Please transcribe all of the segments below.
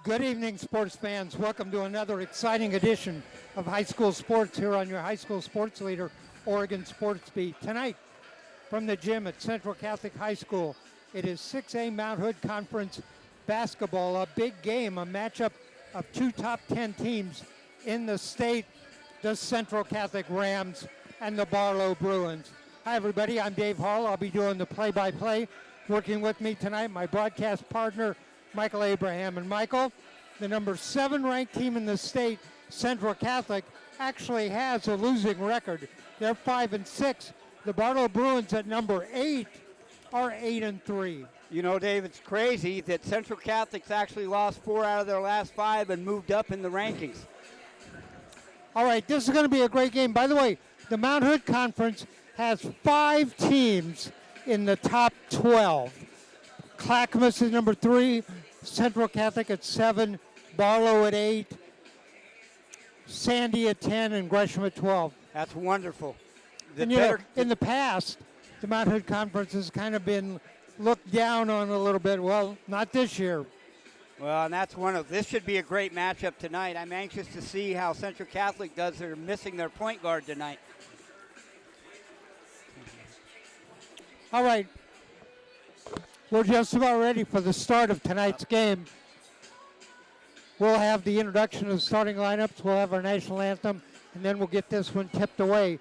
Good evening, sports fans. Welcome to another exciting edition of High School Sports here on your High School Sports Leader, Oregon Sports Beat. Tonight, from the gym at Central Catholic High School, it is 6A Mount Hood Conference basketball, a big game, a matchup of two top 10 teams in the state, the Central Catholic Rams and the Barlow Bruins. Hi, everybody. I'm Dave Hall. I'll be doing the play-by-play. Working with me tonight, my broadcast partner, Michael Abraham. And Michael, the number 7 ranked team in the state, Central Catholic, actually has a losing record. They're 5-6. The Barlow Bruins at number 8 are 8-3. You know, Dave, it's crazy that Central Catholic's actually lost 4 out of their last 5 and moved up in the rankings. All right, this is going to be a great game. By the way, the Mount Hood Conference has 5 teams in the top 12. Clackamas is number 3, Central Catholic at 7, Barlow at 8, Sandy at 10, and Gresham at 12. That's wonderful. In the past, the Mount Hood Conference has kind of been looked down on a little bit. Well, not this year. Well, and that's this should be a great matchup tonight. I'm anxious to see how Central Catholic does. They're missing their point guard tonight. All right. We're just about ready for the start of tonight's game. We'll have the introduction of the starting lineups. We'll have our national anthem, and then we'll get this one tipped away.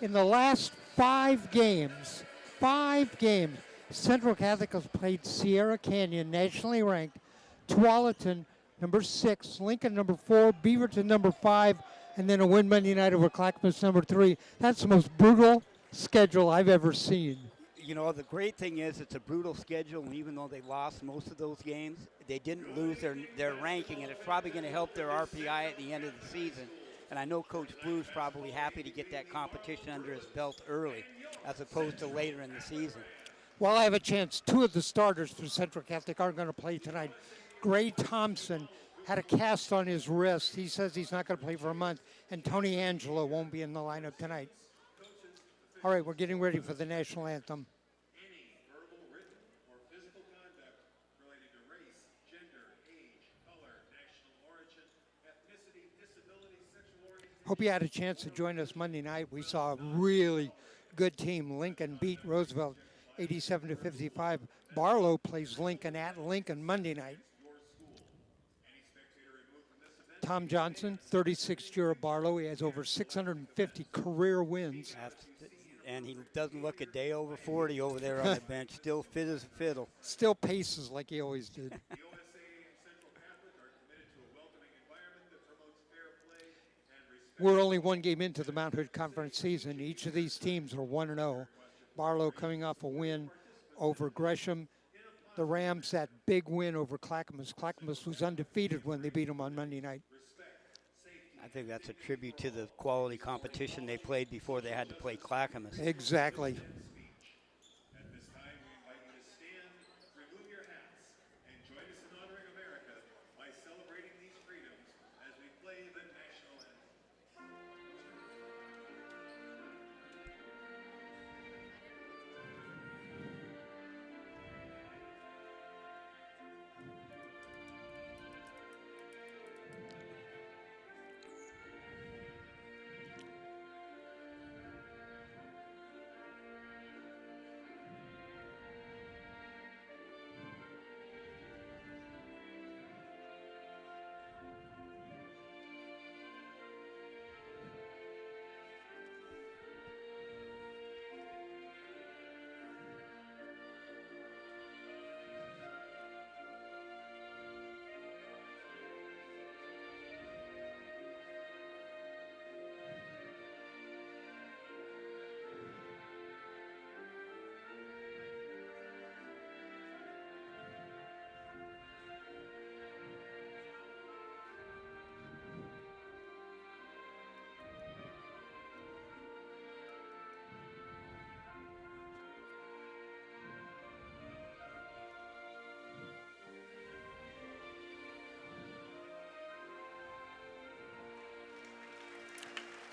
In the last 5 games, Central Catholic has played Sierra Canyon, nationally ranked, Tualatin, number 6, Lincoln, number 4, Beaverton, number 5, and then a win Monday night over Clackamas, number 3. That's the most brutal schedule I've ever seen. You know, the great thing is it's a brutal schedule, and even though they lost most of those games, they didn't lose their ranking, and it's probably going to help their RPI at the end of the season. And I know Coach Blue's probably happy to get that competition under his belt early, as opposed to later in the season. Well, I have a chance. 2 of the starters for Central Catholic are going to play tonight. Gray Thompson had a cast on his wrist. He says he's not going to play for a month. And Tony Angelo won't be in the lineup tonight. All right, we're getting ready for the national anthem. Any verbal, written, or physical conduct related to race, gender, age, color, national origin, ethnicity, disability, sexual orientation. Hope you had a chance to join us Monday night. We saw a really good team. Lincoln beat Roosevelt 87-55. Barlow plays Lincoln at Lincoln Monday night. Tom Johnson, 36th year at Barlow. He has over 650 career wins. And he doesn't look a day over 40 over there on the bench. Still fit as a fiddle. Still paces like he always did. The OSA and Central Catholic are committed to a welcoming environment that promotes fair play and respect. We're only 1 game into the Mount Hood Conference season. Each of these teams are 1-0. Barlow coming off a win over Gresham. The Rams, that big win over Clackamas. Clackamas was undefeated when they beat them on Monday night. I think that's a tribute to the quality competition they played before they had to play Clackamas. Exactly. At this time, we invite you to stand, remove your hats, and join us in honoring America by celebrating these freedoms as we play the national anthem.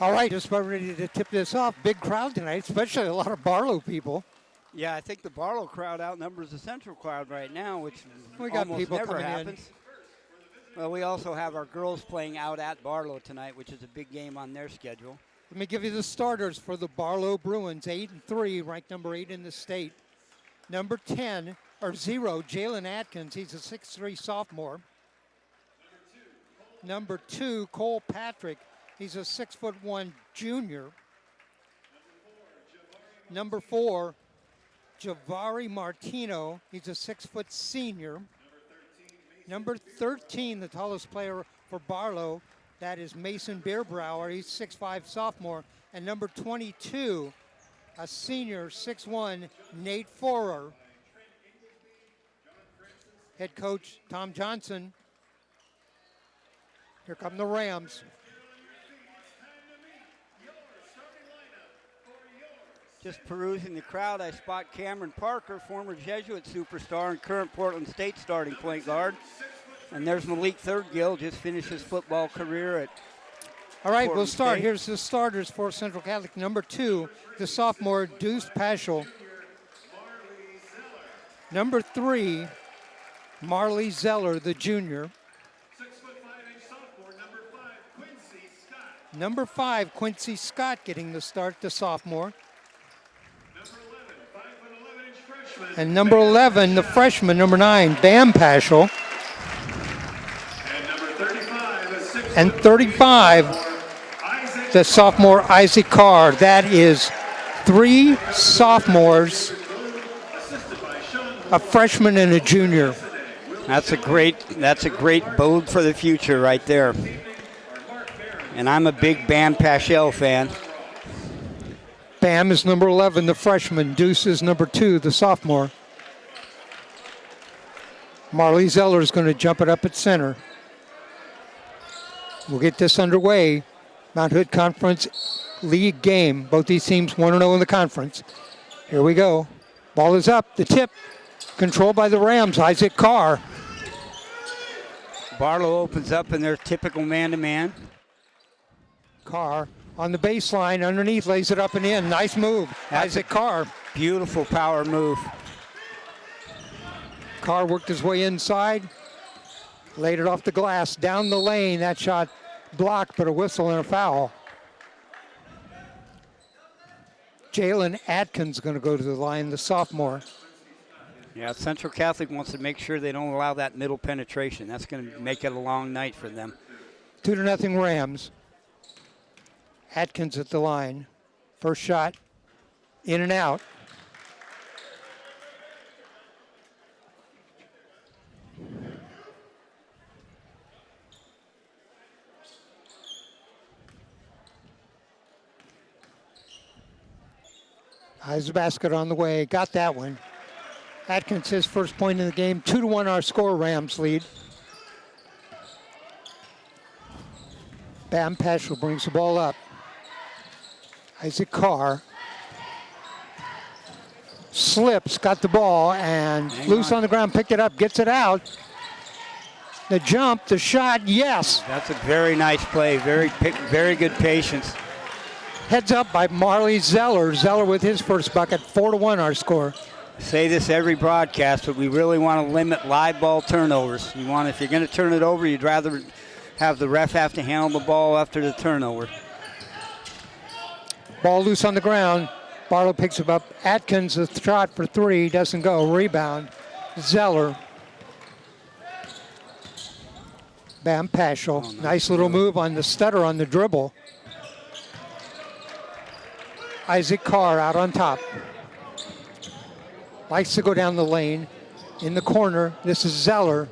All right, just about ready to tip this off. Big crowd tonight, especially a lot of Barlow people. Yeah, I think the Barlow crowd outnumbers the Central crowd right now, which We got almost people never coming in. happens. Well, we also have our girls playing out at Barlow tonight, which is a big game on their schedule. Let me give you the starters for the Barlow Bruins. 8-3, ranked number 8 in the state. Number 10, or 0, Jalen Atkins. He's a 6'3 sophomore. Number 2, Cole Patrick. He's a 6'1 junior. Number 4, Javari Martino. He's a 6' senior. Number 13, the tallest player for Barlow, that is Mason Beerbrower. He's 6'5 sophomore. And number 22, a senior, 6'1, Nate Forer. Head coach Tom Johnson. Here come the Rams. Just perusing the crowd, I spot Cameron Parker, former Jesuit superstar and current Portland State starting point guard. And there's Malik Thurgill, just finished his football career at All right, Portland we'll start. State. Here's the starters for Central Catholic. Number 2, the sophomore Deuce Paschal. Number 3, Marley Zeller, the junior. 6'5" sophomore, number 5, Quincy Scott. Number 5, Quincy Scott getting the start, the sophomore. Number 11, 5'11" freshman. And number 11, the freshman, number 9, Bam Paschal. And number 35, a 6'1" And 35, Isaac. the sophomore Isaac Carr. That is 3 sophomores, Assisted by Sean a freshman and a junior. That's a great bold for the future right there. And I'm a big Bam Paschal fan. Bam is number 11, the freshman. Deuce is number 2, the sophomore. Marley Zeller is going to jump it up at center. We'll get this underway. Mount Hood Conference League game. Both these teams 1-0 in the conference. Here we go. Ball is up. The tip. Controlled by the Rams. Isaac Carr. Barlow opens up in their typical man-to-man. Carr on the baseline. Underneath. Lays it up and in. Nice move. Isaac Carr. Beautiful power move. Carr worked his way inside. Laid it off the glass. Down the lane. That shot blocked, but a whistle and a foul. Jalen Atkins going to go to the line, the sophomore. Yeah, Central Catholic wants to make sure they don't allow that middle penetration. That's going to make it a long night for them. 2-0 Rams. Atkins at the line. First shot, in and out. Eyes the basket on the way. Got that one. Atkins, his first point in the game. 2-1 our score. Rams lead. Bam Paschal brings the ball up. Isaac Carr slips, got the ball, and loose on the ground, picked it up, gets it out. The jump, the shot, yes. That's a very nice play. Very good patience. Heads up by Marley Zeller. Zeller with his first bucket. 4-1 our score. I say this every broadcast, but we really want to limit live ball turnovers. If you're going to turn it over, you'd rather have the ref have to handle the ball after the turnover. Ball loose on the ground. Barlow picks it up. Atkins, a shot for 3, doesn't go. Rebound. Zeller. Bam Paschal. Nice little move on the stutter on the dribble. Isaac Carr out on top. Likes to go down the lane. In the corner, this is Zeller.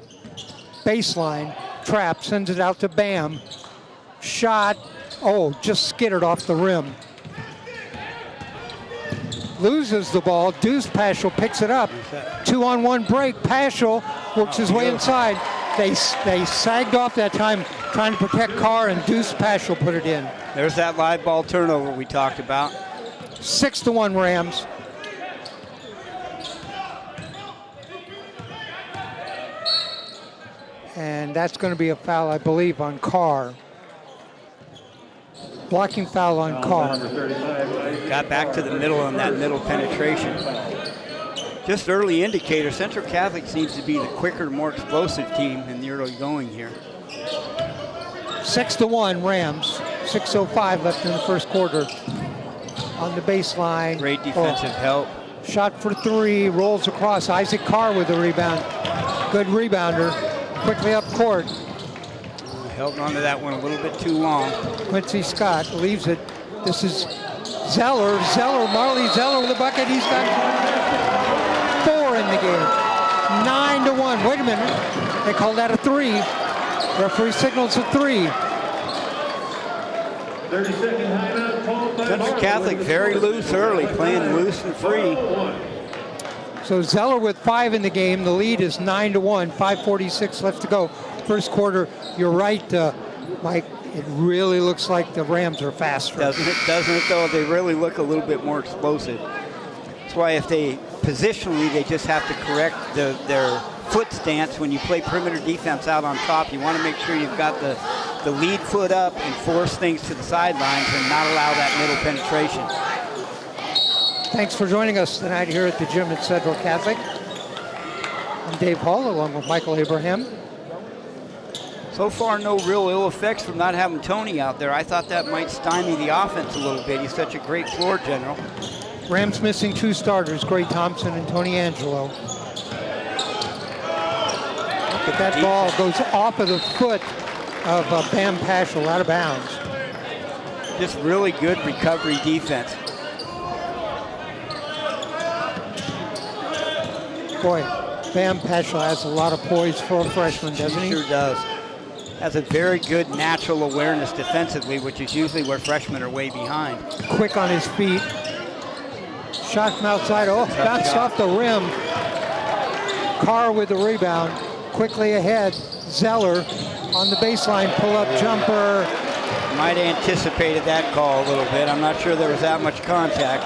Baseline. Trap, sends it out to Bam. Shot. Oh, just skittered off the rim. Loses the ball. Deuce Paschal picks it up. 2-on-1 break. Paschal works his way inside. They sagged off that time trying to protect Carr, and Deuce Paschal put it in. There's that live ball turnover we talked about. 6-1 Rams. And that's going to be a foul, I believe, on Carr. Blocking foul on Carr. Got back to the middle on that middle penetration. Just early indicator, Central Catholic seems to be the quicker, more explosive team in the early going here. 6-1 Rams. 6:05 left in the first quarter. On the baseline. Great defensive help. Shot for three, rolls across. Isaac Carr with the rebound. Good rebounder. Quickly up court. Held on to that one a little bit too long. Quincy Scott leaves it. This is Zeller. Marley Zeller with the bucket. He's got 4 in the game. 9-1. Wait a minute. They call that a 3. Referee signals a 3. 30-second timeout. Central Catholic very loose early, playing loose and free. So Zeller with 5 in the game. The lead is 9-1. 5:46 left to go. First quarter. You're right, Mike. It really looks like the Rams are faster. Doesn't it though? They really look a little bit more explosive. That's why if they positionally, they just have to correct their foot stance. When you play perimeter defense out on top, you want to make sure you've got the lead foot up and force things to the sidelines and not allow that middle penetration. Thanks for joining us tonight here at the gym at Central Catholic. I'm Dave Hall along with Michael Abraham. So far, no real ill effects from not having Tony out there. I thought that might stymie the offense a little bit. He's such a great floor general. Rams missing 2 starters, Gray Thompson and Tony Angelo. But that ball goes off of the foot of Bam Paschal, out of bounds. Just really good recovery defense. Boy, Bam Paschal has a lot of poise for a freshman, doesn't he? Sure does. Has a very good natural awareness defensively, which is usually where freshmen are way behind. Quick on his feet. Shot from outside. Oh, bounced off the rim. Carr with the rebound. Quickly ahead. Zeller on the baseline. Pull-up jumper. Might have anticipated that call a little bit. I'm not sure there was that much contact.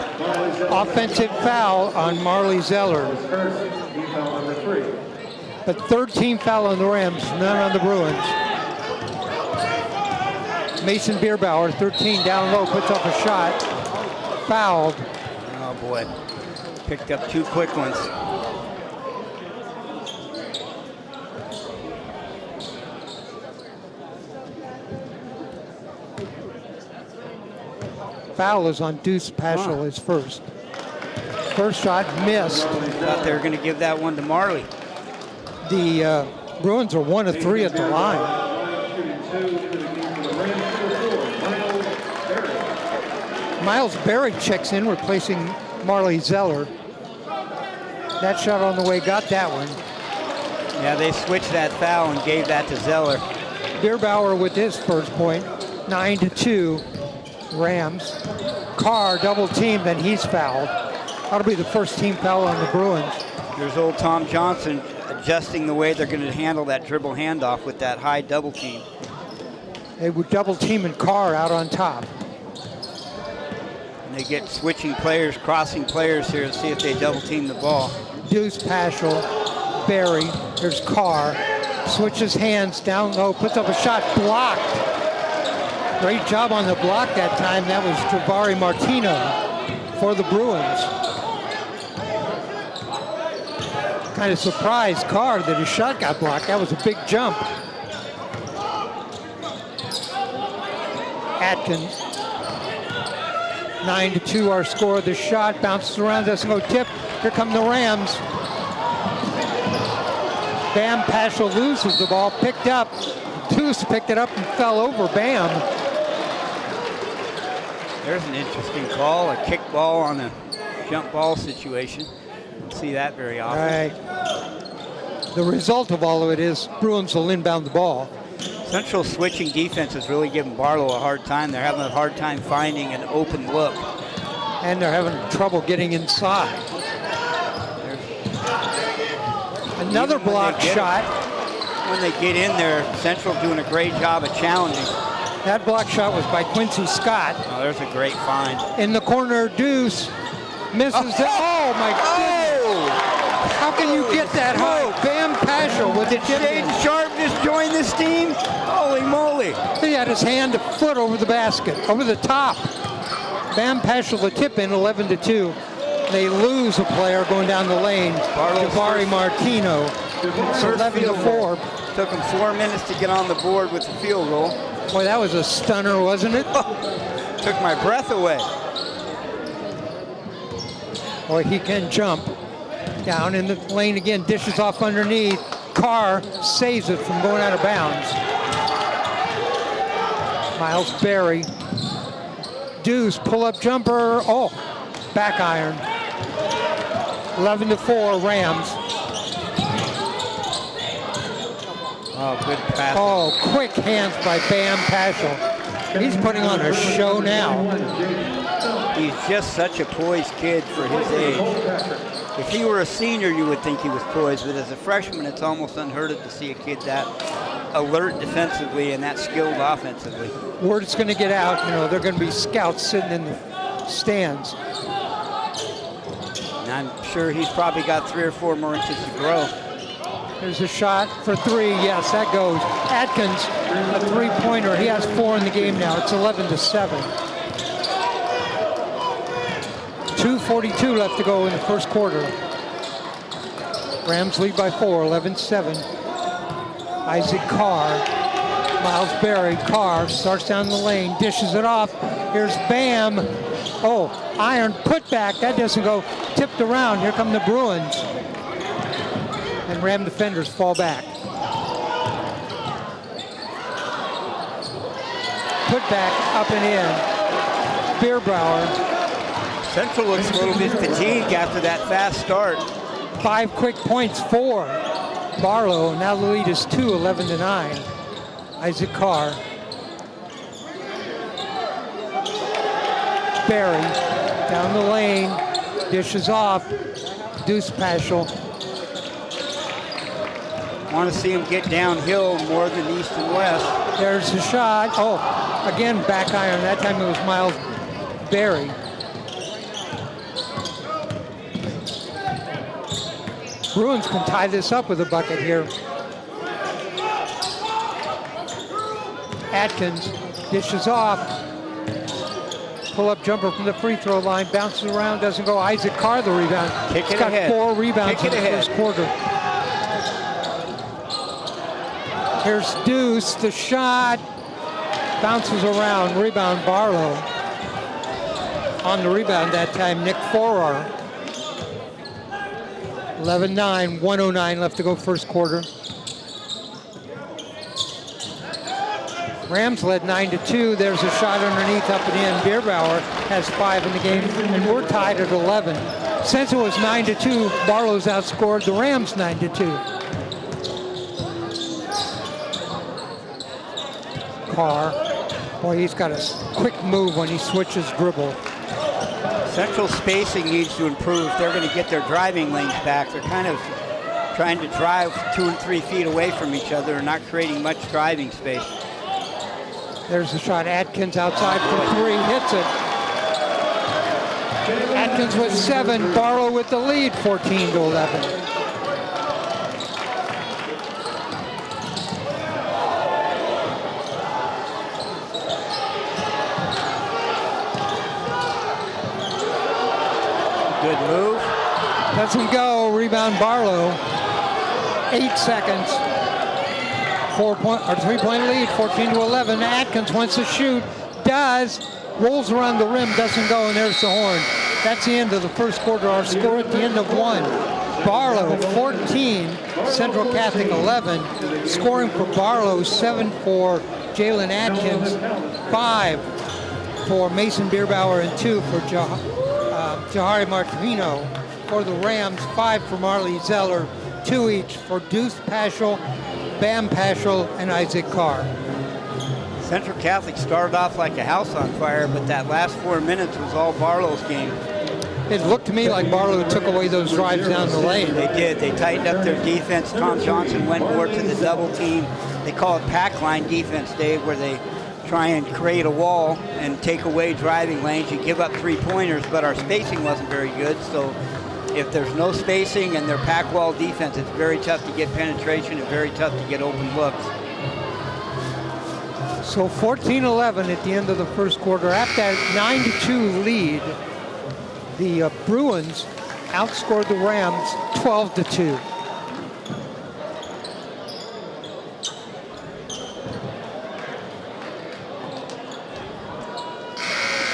Offensive foul on Marley Zeller. But 13 foul on the Rams, none on the Bruins. Mason Bierbauer, 13 down low, puts up a shot. Fouled. Oh boy, picked up 2 quick ones. Foul is on Deuce Paschal, his first. First shot missed. Thought they were going to give that one to Marley. The Bruins are 1 of 3 at the line. Miles Berry checks in, replacing Marley Zeller. That shot on the way got that one. Yeah, they switched that foul and gave that to Zeller. Bierbauer with his first point, 9-2. Rams. Carr double teamed, then he's fouled. That'll be the first team foul on the Bruins. There's old Tom Johnson adjusting the way they're going to handle that dribble handoff with that high double team. They would double team and Carr out on top. And they get switching players, crossing players here to see if they double team the ball. Deuce Paschal, Berry, there's Carr. Switches hands down low, puts up a shot, blocked. Great job on the block that time. That was Jabari Martino for the Bruins. Kind of surprised Carr that his shot got blocked. That was a big jump. Atkins. 9-2 our score. The shot bounces around, doesn't go tip. Here come the Rams. Bam Paschal loses the ball, picked up. Deuce picked it up and fell over Bam. There's an interesting call, a kick ball on a jump ball situation. Don't see that very often. Right. The result of all of it is Bruins will inbound the ball. Central switching defense is really giving Barlow a hard time. They're having a hard time finding an open look. And they're having trouble getting inside. Another block shot. When they get in there, Central doing a great job of challenging. That block shot was by Quincy Scott. Oh, there's a great find. In the corner, Deuce misses it. Oh, my goodness. How can you get that high? Bam Paschal with it. Shane Sharp just joined this team. Holy moly. He had his hand a foot over the basket, over the top. Bam Paschal the tip in, 11-2. They lose a player going down the lane. Jabari Martino. It's 11-4. Took them 4 minutes to get on the board with the field goal. Boy, that was a stunner, wasn't it? Took my breath away. Boy, he can jump. Down in the lane again, dishes off underneath. Carr saves it from going out of bounds. Miles Berry. Deuce, pull-up jumper. Oh, back iron. 11-4, Rams. Oh, good pass. Oh, quick hands by Bam Paschal. He's putting on a show now. He's just such a poised kid for his age. If he were a senior, you would think he was poised, but as a freshman, it's almost unheard of to see a kid that alert defensively and that skilled offensively. Word's going to get out, you know, they're going to be scouts sitting in the stands. And I'm sure he's probably got 3 or 4 more inches to grow. There's a shot for 3. Yes, that goes. Atkins, a 3-pointer. He has 4 in the game now. It's 11-7. 2:42 left to go in the first quarter. Rams lead by 4, 11-7. Isaac Carr, Miles Berry. Carr starts down the lane, dishes it off. Here's Bam. Oh, iron putback. That doesn't go. Tipped around. Here come the Bruins. And Ram defenders fall back. Put back, up and in. Bierbauer. Central looks a little bit fatigued after that fast start. 5 quick points for Barlow. Now the lead is 2, 11-9. Isaac Carr. Berry down the lane. Dishes off. Deuce Paschal. Want to see him get downhill more than east and west. There's the shot. Oh, again, back iron. That time it was Miles Berry. Bruins can tie this up with a bucket here. Atkins dishes off. Pull-up jumper from the free throw line. Bounces around, doesn't go. Isaac Carr the rebound. Kick He's it got ahead. 4 rebounds Kick in it the ahead. first quarter. Here's Deuce, the shot. Bounces around, rebound Barlow. On the rebound that time, Nick Forar. 11-9, 1:09 left to go first quarter. Rams led 9-2. There's a shot underneath, up and in. Bierbauer has 5 in the game, and we're tied at 11. Since it was 9-2, Barlow's outscored the Rams 9-2. Carr, boy, he's got a quick move when he switches dribble. Central spacing needs to improve if they're going to get their driving lanes back. They're kind of trying to drive 2 and 3 feet away from each other and not creating much driving space. There's a shot. Atkins outside for 3, hits it. Atkins with 7, Barlow with the lead, 14-11. Good move. Doesn't go. Rebound Barlow. 8 seconds. 3-point lead, 14-11. Atkins wants to shoot. Does. Rolls around the rim. Doesn't go. And there's the horn. That's the end of the first quarter. Our score at the end of 1. Barlow 14. Central Catholic 11. Scoring for Barlow 7 for Jalen Atkins. 5 for Mason Bierbauer and 2 for Jahari Martino. For the Rams, 5 for Marley Zeller, 2 each for Deuce Paschal, Bam Paschal, and Isaac Carr. Central Catholic started off like a house on fire, but that last 4 minutes was all Barlow's game. It looked to me like Barlow took away those drives down the lane. They did. They tightened up their defense. Tom Johnson went more to the double team. They call it pack line defense, Dave, where they try and create a wall and take away driving lanes. You give up 3-pointers, but our spacing wasn't very good. So if there's no spacing and their pack wall defense, it's very tough to get penetration and very tough to get open looks. So 14-11 at the end of the first quarter. After that 9-2 lead, the Bruins outscored the Rams 12-2.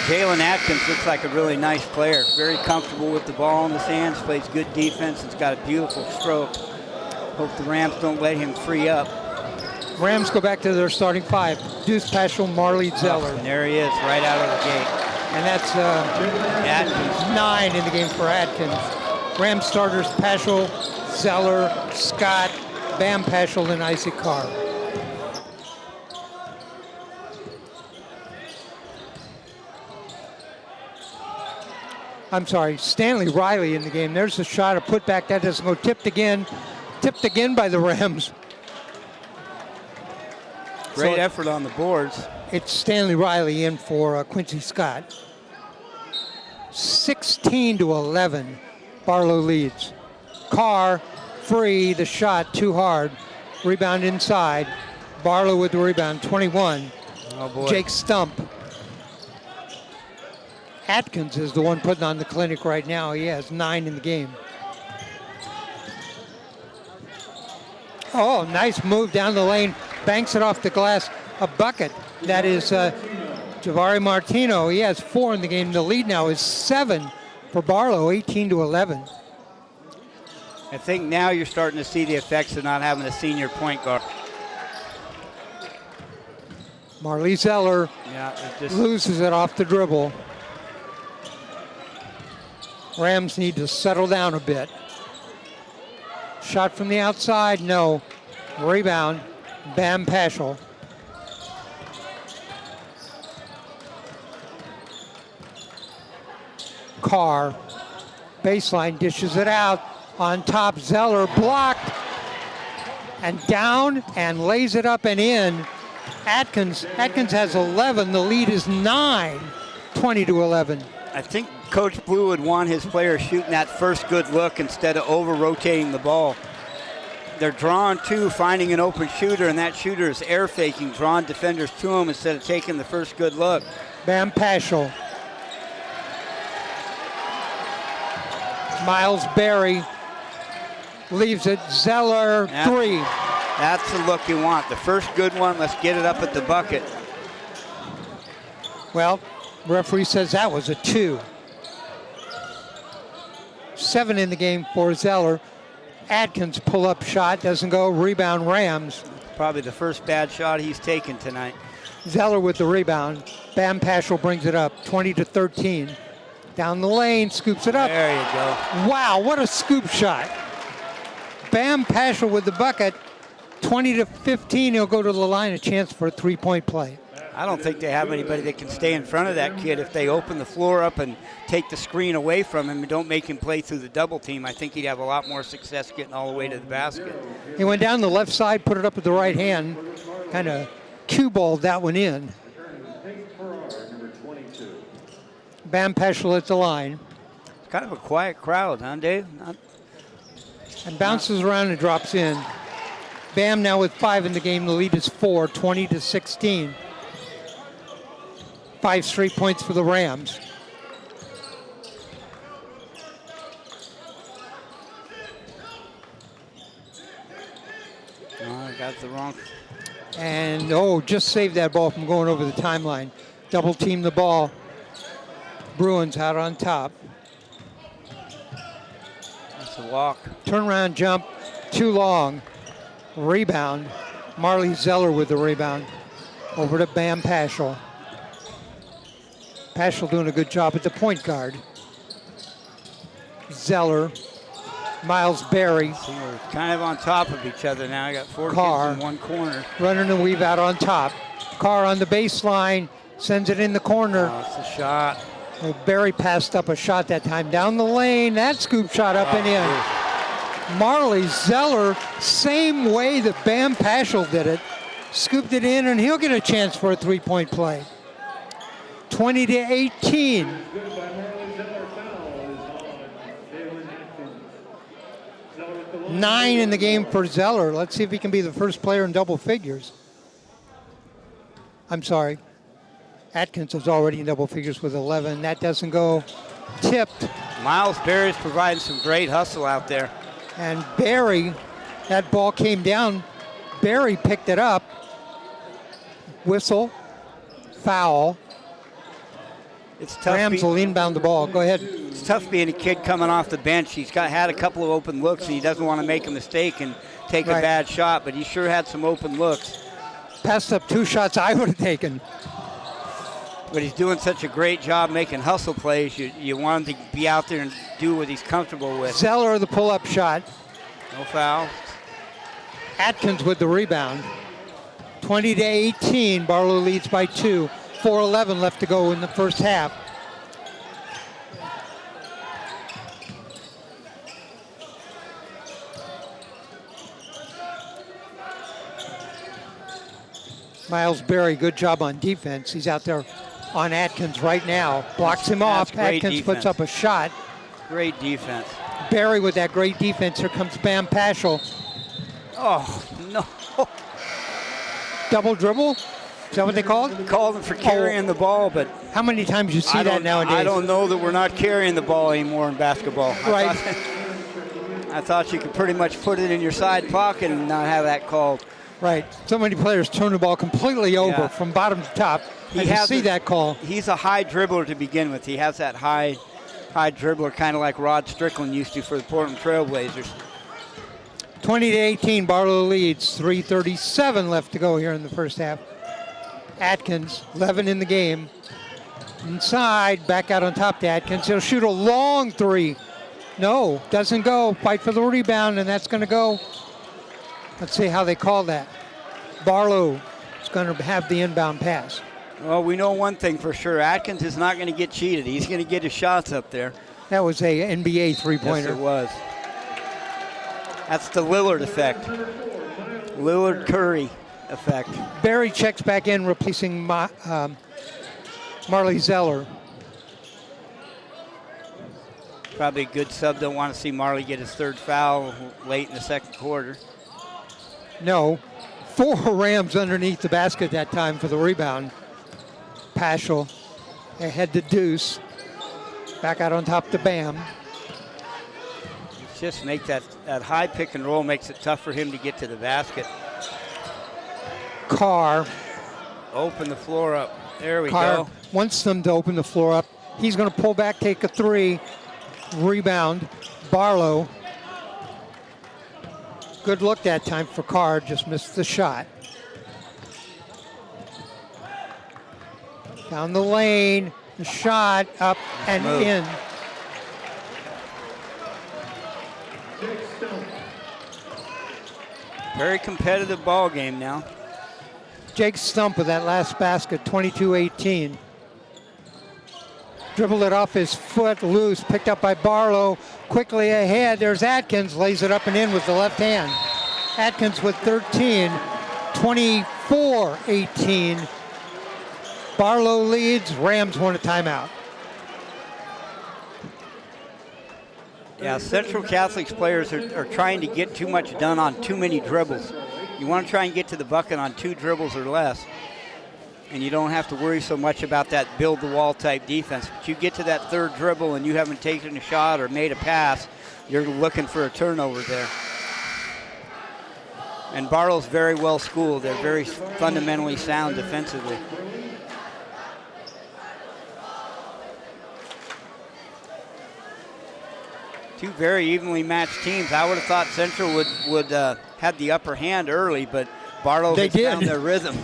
Jalen Atkins looks like a really nice player. Very comfortable with the ball in his hands, plays good defense, and has got a beautiful stroke. Hope the Rams don't let him free up. Rams go back to their starting five. Deuce Paschal, Marley Zeller. And there he is, right out of the gate. And that's Atkins. 9 in the game for Atkins. Rams starters Paschal, Zeller, Scott, Bam Paschal, and Isaac Carr. I'm sorry, Stanley Riley in the game. There's a shot, a putback, that doesn't go. Tipped again by the Rams. Great effort on the boards. It's Stanley Riley in for Quincy Scott. 16-11, Barlow leads. Carr free, the shot too hard. Rebound inside. Barlow with the rebound, 21. Oh boy. Jake Stump. Atkins is the one putting on the clinic right now. He has 9 in the game. Oh, nice move down the lane. Banks it off the glass. A bucket. That is Javari Martino. He has 4 in the game. The lead now is 7 for Barlow, 18-11. I think now you're starting to see the effects of not having a senior point guard. Marley Zeller loses it off the dribble. Rams need to settle down a bit. Shot from the outside, no. Rebound, Bam Paschal. Carr, baseline, dishes it out. On top, Zeller blocked. And down and lays it up and in. Atkins has 11, the lead is 9, 20-11. I think Coach Blue would want his players shooting that first good look instead of over-rotating the ball. They're drawn to finding an open shooter, and that shooter is air faking, drawing defenders to him instead of taking the first good look. Bam Paschal. Miles Berry leaves it. Zeller, 3. That's the look you want. The first good one, let's get it up at the bucket. Well, referee says that was a 2. 7 in the game for Zeller. Atkins pull-up shot, doesn't go. Rebound, Rams. Probably the first bad shot he's taken tonight. Zeller with the rebound. Bam Paschal brings it up, 20-13. Down the lane, scoops it up. There you go. Wow, what a scoop shot. Bam Paschal with the bucket, 20-15. He'll go to the line, a chance for a 3-point play. I don't think they have anybody that can stay in front of that kid. If they open the floor up and take the screen away from him and don't make him play through the double team, I think he'd have a lot more success getting all the way to the basket. He went down the left side, put it up with the right hand, kind of cue balled that one in. Bam Paschal at the line. It's kind of a quiet crowd, huh, Dave? And bounces around and drops in. Bam now with 5 in the game. The lead is 4, 20-16. 5 straight points for the Rams. Oh, I got the wrong. And, just saved that ball from going over the timeline. Double team the ball. Bruins out on top. That's a walk. Turnaround jump, too long. Rebound. Marley Zeller with the rebound. Over to Bam Paschal. Paschal doing a good job at the point guard. Zeller. Miles Berry. So we're kind of on top of each other now. I got 4 Carr. kids in one corner. Running and weave out on top. Carr on the baseline. Sends it in the corner. Oh, it's a shot. Berry passed up a shot that time. Down the lane. That scoop shot up and in. Marley Zeller, same way that Bam Paschal did it. Scooped it in, and he'll get a chance for a 3-point play. 20-18. 9 in the game for Zeller. Let's see if he can be the first player in double figures. I'm sorry. Atkins is already in double figures with 11. That doesn't go. Tipped. Miles Berry's providing some great hustle out there. And Berry, that ball came down. Berry picked it up. Whistle. Foul. It's tough. Rams will inbound the ball. Go ahead. It's tough being a kid coming off the bench. He's had a couple of open looks, and he doesn't want to make a mistake and take a bad shot, but he sure had some open looks. Passed up 2 shots I would have taken. But he's doing such a great job making hustle plays. You want him to be out there and do what he's comfortable with. Zeller, the pull-up shot. No foul. Atkins with the rebound. 20-18, Barlow leads by 2. 4:11 left to go in the first half. Miles Berry, good job on defense. He's out there on Atkins right now. Blocks him off. Atkins puts up a shot. Great defense. Berry with that great defense. Here comes Bam Paschal. Oh, no. Double dribble? Is that what they called? Called him for carrying the ball, but how many times you see that nowadays? I don't know that we're not carrying the ball anymore in basketball. Right. I thought you could pretty much put it in your side pocket and not have that called. Right. So many players turn the ball completely over from bottom to top. You see that call. He's a high dribbler to begin with. He has that high dribbler, kind of like Rod Strickland used to for the Portland Trailblazers. 20-18, Barlow leads. 3:37 left to go here in the first half. Atkins, 11 in the game. Inside, back out on top to Atkins. He'll shoot a long 3. No, doesn't go. Fight for the rebound, and that's going to go. Let's see how they call that. Barlow is going to have the inbound pass. Well, we know one thing for sure. Atkins is not going to get cheated. He's going to get his shots up there. That was a NBA three-pointer. Yes, it was. That's the Lillard effect. Lillard-Curry effect. Berry checks back in, replacing Marley Zeller. Probably a good sub. Don't want to see Marley get his 3rd foul late in the 2nd quarter. No. 4 Rams underneath the basket that time for the rebound. Paschal ahead to Deuce. Back out on top to Bam. Just make that high pick and roll makes it tough for him to get to the basket. Carr. Open the floor up. There we Carr go. wants them to open the floor up. He's going to pull back, take a 3. Rebound. Barlow. Good look that time for Carr. Just missed the shot. Down the lane. The shot up and in. Very competitive ball game now. Jake Stump with that last basket, 22-18. Dribbled it off his foot, loose, picked up by Barlow. Quickly ahead, there's Atkins, lays it up and in with the left hand. Atkins with 13, 24-18. Barlow leads, Rams want a timeout. Yeah, Central Catholic's players are trying to get too much done on too many dribbles. You want to try and get to the bucket on 2 dribbles or less, and you don't have to worry so much about that build-the-wall type defense. But you get to that 3rd dribble and you haven't taken a shot or made a pass, you're looking for a turnover there. And Barlow's very well schooled. They're very fundamentally sound defensively. Two very evenly matched teams. I would have thought Central would had the upper hand early, but Barlow has found their rhythm.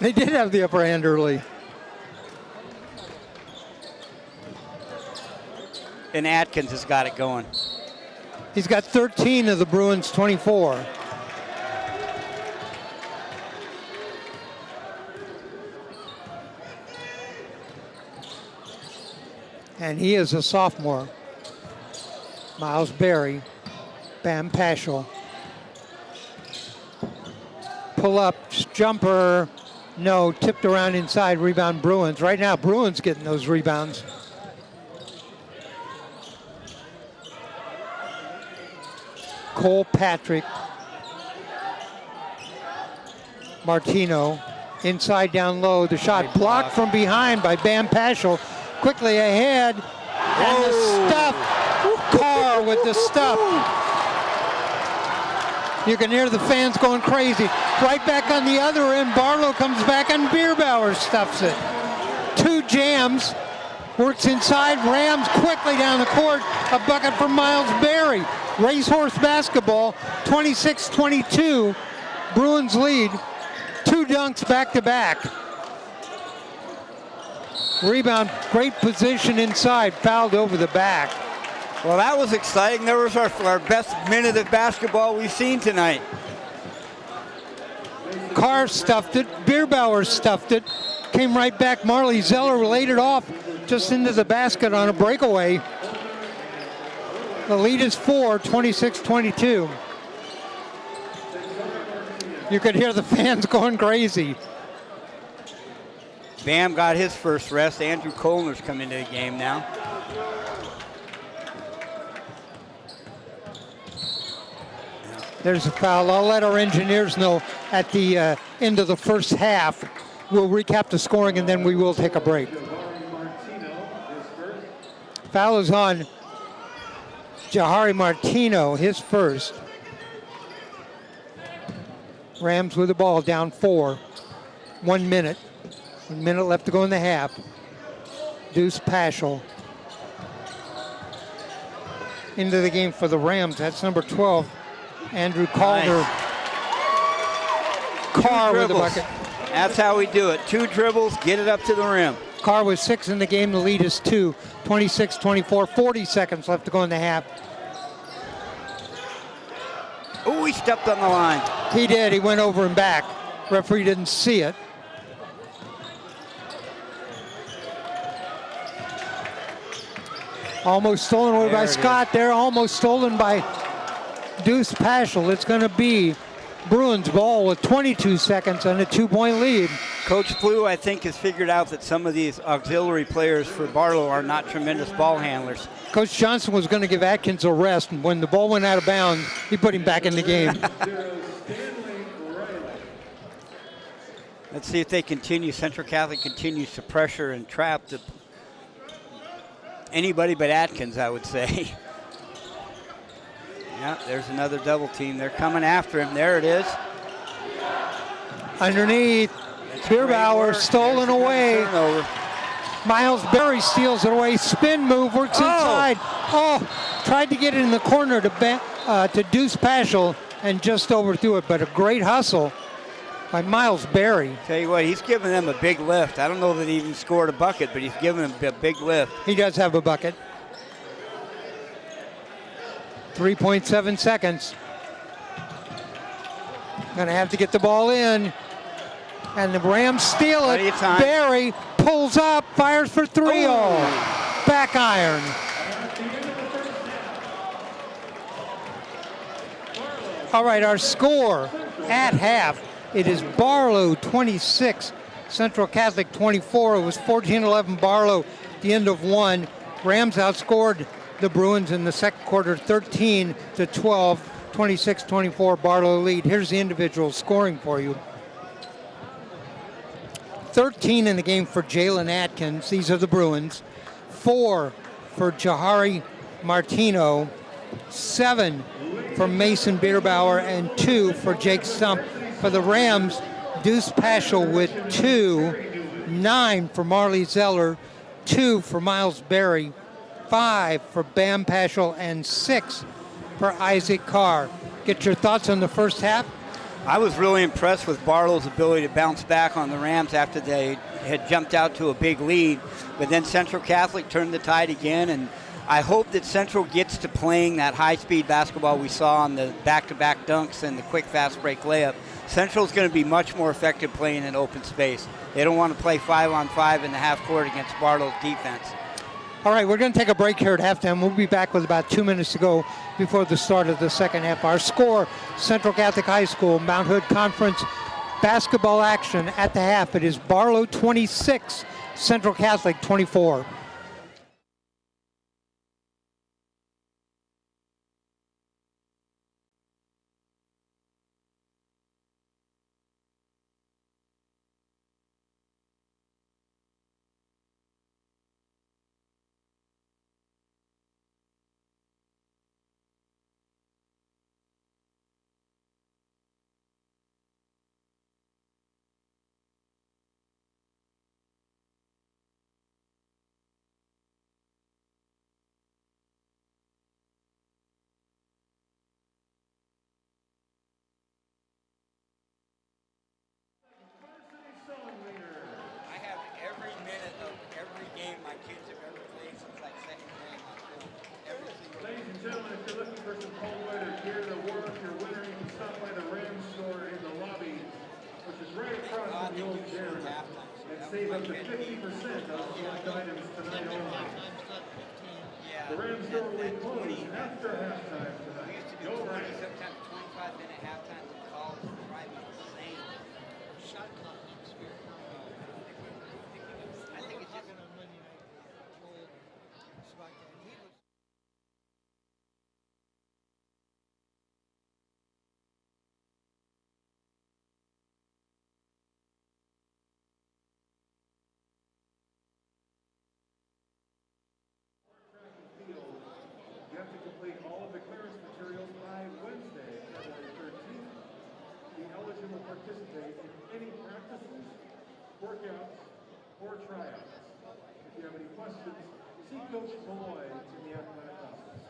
They did have the upper hand early. And Atkins has got it going. He's got 13 of the Bruins' 24. And he is a sophomore. Miles Berry, Bam Paschal. Pull up, jumper, no, tipped around inside, rebound Bruins. Right now, Bruins getting those rebounds. Cole Patrick. Martino, inside down low. The shot blocked from behind by Bam Paschal. Quickly ahead, and the stuff. Carr with the stuff. You can hear the fans going crazy. Right back on the other end, Barlow comes back and Bierbauer stuffs it. 2 jams Works inside. Rams quickly down the court. A bucket from Miles Berry. Racehorse basketball, 26-22. Bruins lead. 2 dunks back to back. Rebound, great position inside, fouled over the back. Well, that was exciting. That was our best minute of basketball we've seen tonight. Carr stuffed it. Bierbauer stuffed it. Came right back. Marley Zeller laid it off just into the basket on a breakaway. The lead is 4, 26-22. You could hear the fans going crazy. Bam got his first rest. Andrew Colner's come into the game now. There's a foul. I'll let our engineers know at the end of the first half. We'll recap the scoring and then we will take a break. Foul is on Jahari Martino, his first. Rams with the ball, down 4. 1 minute. 1 minute left to go in the half. Deuce Paschal into the game for the Rams. That's number 12. Andrew Calder. Nice. Carr with the bucket. That's how we do it. 2 dribbles, get it up to the rim. Carr was 6 in the game. The lead is 2. 26-24. 40 seconds left to go in the half. Oh, he stepped on the line. He did. He went over and back. Referee didn't see it. Almost stolen away by Scott there. Almost stolen by Deuce Paschal. It's going to be Bruins ball with 22 seconds and a 2-point lead. Coach Blue, I think, has figured out that some of these auxiliary players for Barlow are not tremendous ball handlers. Coach Johnson was going to give Atkins a rest, and when the ball went out of bounds, he put him back in the game. Let's see if they continue. Central Catholic continues to pressure and trap anybody but Atkins, I would say. Yeah, there's another double team. They're coming after him. There it is. Underneath, Bierbauer stolen away. Turnover. Miles Berry steals it away. Spin move, works inside. Oh, tried to get it in the corner to Deuce Paschal and just overthrew it, but a great hustle by Miles Berry. Tell you what, he's giving them a big lift. I don't know that he even scored a bucket, but he's giving them a big lift. He does have a bucket. 3.7 seconds. Gonna have to get the ball in. And the Rams steal it. Plenty of time. Berry pulls up, fires for 3. Oh, back iron. All right, our score at half. It is Barlow 26, Central Catholic 24. It was 14-11 Barlow at the end of 1. Rams outscored the Bruins in the second quarter 13-12, 26-24 Barlow lead. Here's the individual scoring for you. 13 in the game for Jalen Atkins. These are the Bruins. 4 for Jahari Martino. 7 for Mason Bierbauer and 2 for Jake Stump. For the Rams, Deuce Paschal with 2. 9 for Marley Zeller. 2 for Miles Berry. 5 for Bam Paschal and 6 for Isaac Carr. Get your thoughts on the first half. I was really impressed with Barlow's ability to bounce back on the Rams after they had jumped out to a big lead. But then Central Catholic turned the tide again, and I hope that Central gets to playing that high-speed basketball we saw on the back-to-back dunks and the quick fast break layup. Central's going to be much more effective playing in open space. They don't want to play 5-on-5 in the half court against Barlow's defense. All right, we're going to take a break here at halftime. We'll be back with about 2 minutes to go before the start of the second half. Our score, Central Catholic High School, Mount Hood Conference basketball action at the half. It is Barlow 26, Central Catholic 24. the old gym and save up to 50% on select items tonight only. The Rams door will be closed after halftime We tonight. used to do Go 20, Rams! sometimes 25-minute halftimes in college. It's driving me insane. Shot clock next year. I think it's just Talking on Monday night, told Spike that he was. Field. You have to complete all of the clearance materials by Wednesday, February 13th. Be eligible to participate in any practices, workouts, or tryouts. If you have any questions, see Coach Malloy in the athletic office.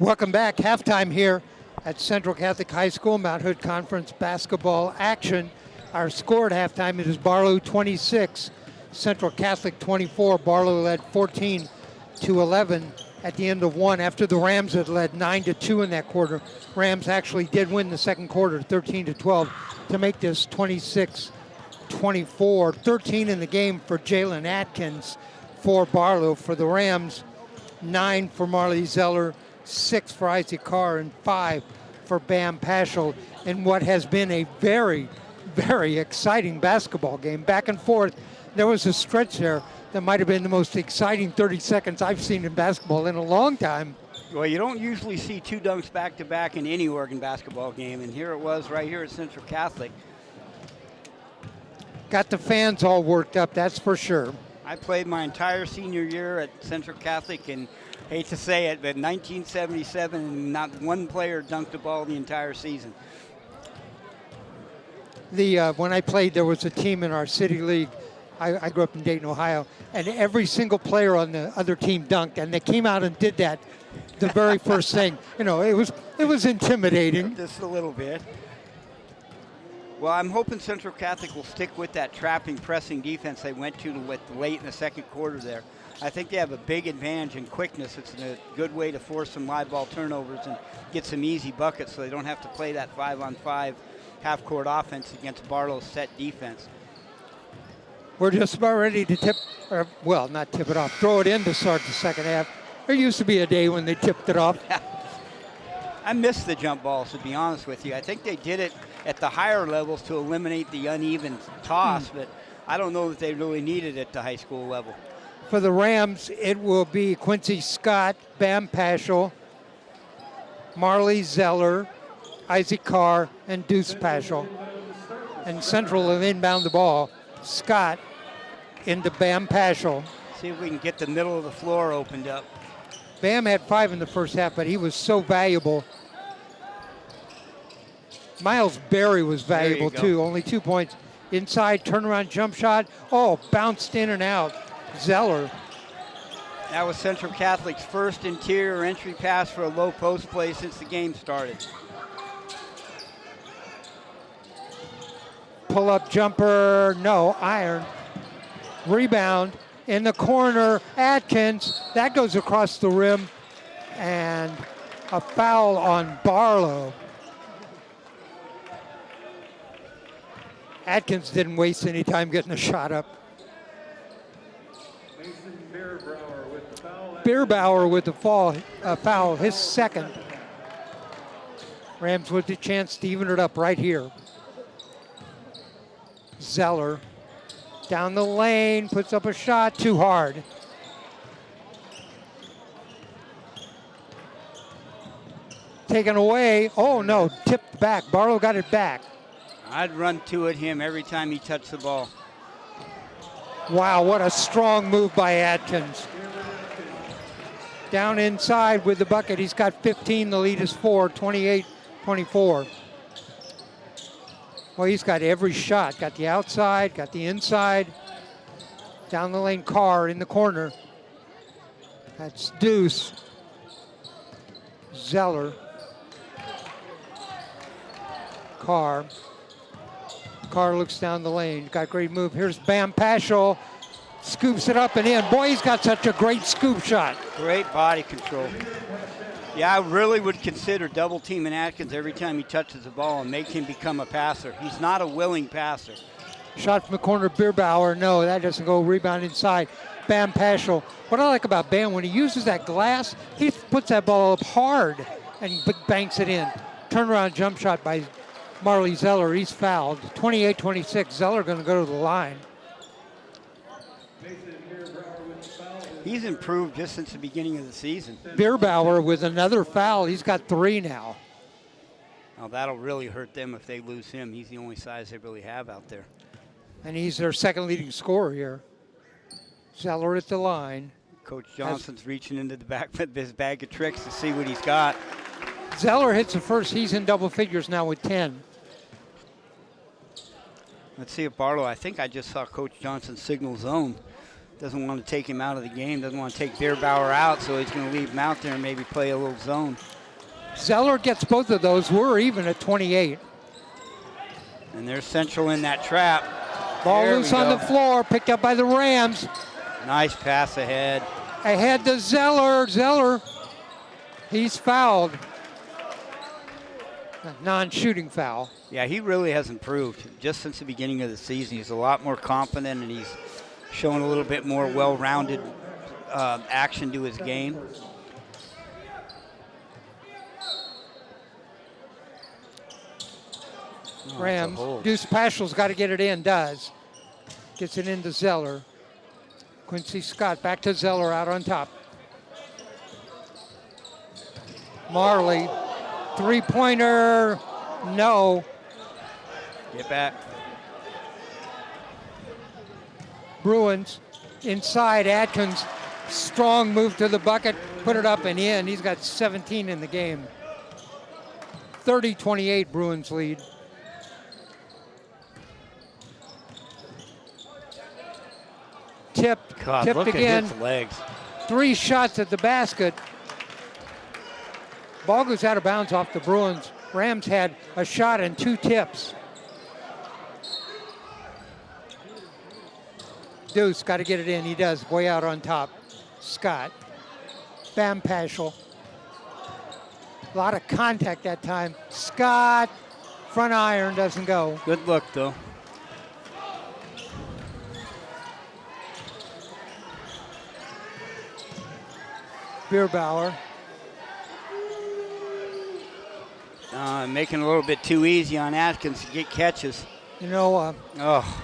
Welcome back. Halftime here at Central Catholic High School, Mount Hood Conference basketball action. Our score at halftime is Barlow 26, Central Catholic 24. Barlow led 14-11 at the end of one after the Rams had led 9-2 in that quarter. Rams actually did win the second quarter 13-12 to make this 26-24. 13 in the game for Jalen Atkins for Barlow. For the Rams, 9 for Marley Zeller, 6 for Isaac Carr, and 5 for Bam Paschal in what has been a very, very exciting basketball game. Back and forth. There was a stretch there that might have been the most exciting 30 seconds I've seen in basketball in a long time. Well, you don't usually see two dunks back-to-back in any Oregon basketball game, and here it was right here at Central Catholic. Got the fans all worked up, that's for sure. I played my entire senior year at Central Catholic, and hate to say it, but 1977, and not one player dunked the ball the entire season. When I played, there was a team in our city league. I grew up in Dayton, Ohio, and every single player on the other team dunked, and they came out and did that the very first thing. You know, it was intimidating. Just a little bit. Well, I'm hoping Central Catholic will stick with that trapping, pressing defense they went to late in the second quarter there. I think they have a big advantage in quickness. It's a good way to force some live ball turnovers and get some easy buckets so they don't have to play that 5-on-5 half-court offense against Barlow's set defense. We're just about ready to tip, or, well, not tip it off, throw it in to start the second half. There used to be a day when they tipped it off. I miss the jump balls, to be honest with you. I think they did it at the higher levels to eliminate the uneven toss, but I don't know that they really needed it at the high school level. For the Rams, it will be Quincy Scott, Bam Paschal, Marley Zeller, Isaac Carr, and Deuce Paschal. And Central will inbound the ball. Scott into Bam Paschal. See if we can get the middle of the floor opened up. Bam had 5 in the first half, but he was so valuable. Miles Berry was valuable too, only 2 points. Inside turnaround jump shot. Oh, bounced in and out. Zeller. That was Central Catholic's first interior entry pass for a low post play since the game started. Pull-up jumper, no, iron. Rebound in the corner, Atkins. That goes across the rim, and a foul on Barlow. Atkins didn't waste any time getting a shot up. Bierbauer with the foul, his second. Rams with the chance to even it up right here. Zeller down the lane, puts up a shot, too hard. Taken away, oh no, tipped back. Barlow got it back. I'd run to it him every time he touched the ball. Wow, what a strong move by Atkins. Down inside with the bucket. He's got 15, the lead is 4, 28-24. Well, he's got every shot. Got the outside, got the inside. Down the lane, Carr in the corner. That's Deuce. Zeller. Carr. Carr looks down the lane. Got great move. Here's Bam Paschal. Scoops it up and in. Boy, he's got such a great scoop shot. Great body control. Yeah, I really would consider double teaming Atkins every time he touches the ball and make him become a passer. He's not a willing passer. Shot from the corner, Bierbauer. No, that doesn't go. Rebound inside. Bam Paschal. What I like about Bam, when he uses that glass, he puts that ball up hard and banks it in. Turnaround jump shot by Marley Zeller. He's fouled. 28-26. Zeller going to go to the line. He's improved just since the beginning of the season. Bierbauer with another foul. He's got 3 now. Now that'll really hurt them if they lose him. He's the only size they really have out there. And he's their second leading scorer here. Zeller at the line. Coach Johnson's reaching into the back of his bag of tricks to see what he's got. Zeller hits the first. He's in double figures now with 10. Let's see if Barlow, I think I just saw Coach Johnson signal zone. Doesn't want to take him out of the game. Doesn't want to take Bierbauer out, so he's going to leave him out there and maybe play a little zone. Zeller gets both of those. We're even at 28. And there's Central in that trap. Ball There loose we on go. the floor, picked up by the Rams. Nice pass ahead. Ahead to Zeller. Zeller, he's fouled. A non-shooting foul. Yeah, he really has improved just since the beginning of the season. He's a lot more confident, and he's showing a little bit more well-rounded action to his game. Oh, Rams. it's a hold. Deuce Paschal's got to get it in, does. Gets it into Zeller. Quincy Scott back to Zeller out on top. Marley, three-pointer, no. Get back. Bruins inside, Atkins, strong move to the bucket, put it up and in. He's got 17 in the game. 30-28 Bruins lead. Tipped, God, tipped look again. at his legs. 3 shots at the basket. Ball goes out of bounds off the Bruins. Rams had a shot and 2 tips. Deuce got to get it in. He does. Way out on top. Scott. Bam Paschal. A lot of contact that time. Scott. Front iron doesn't go. Good look, though. Bierbauer. Making it a little bit too easy on Atkins to get catches. You know, Oh,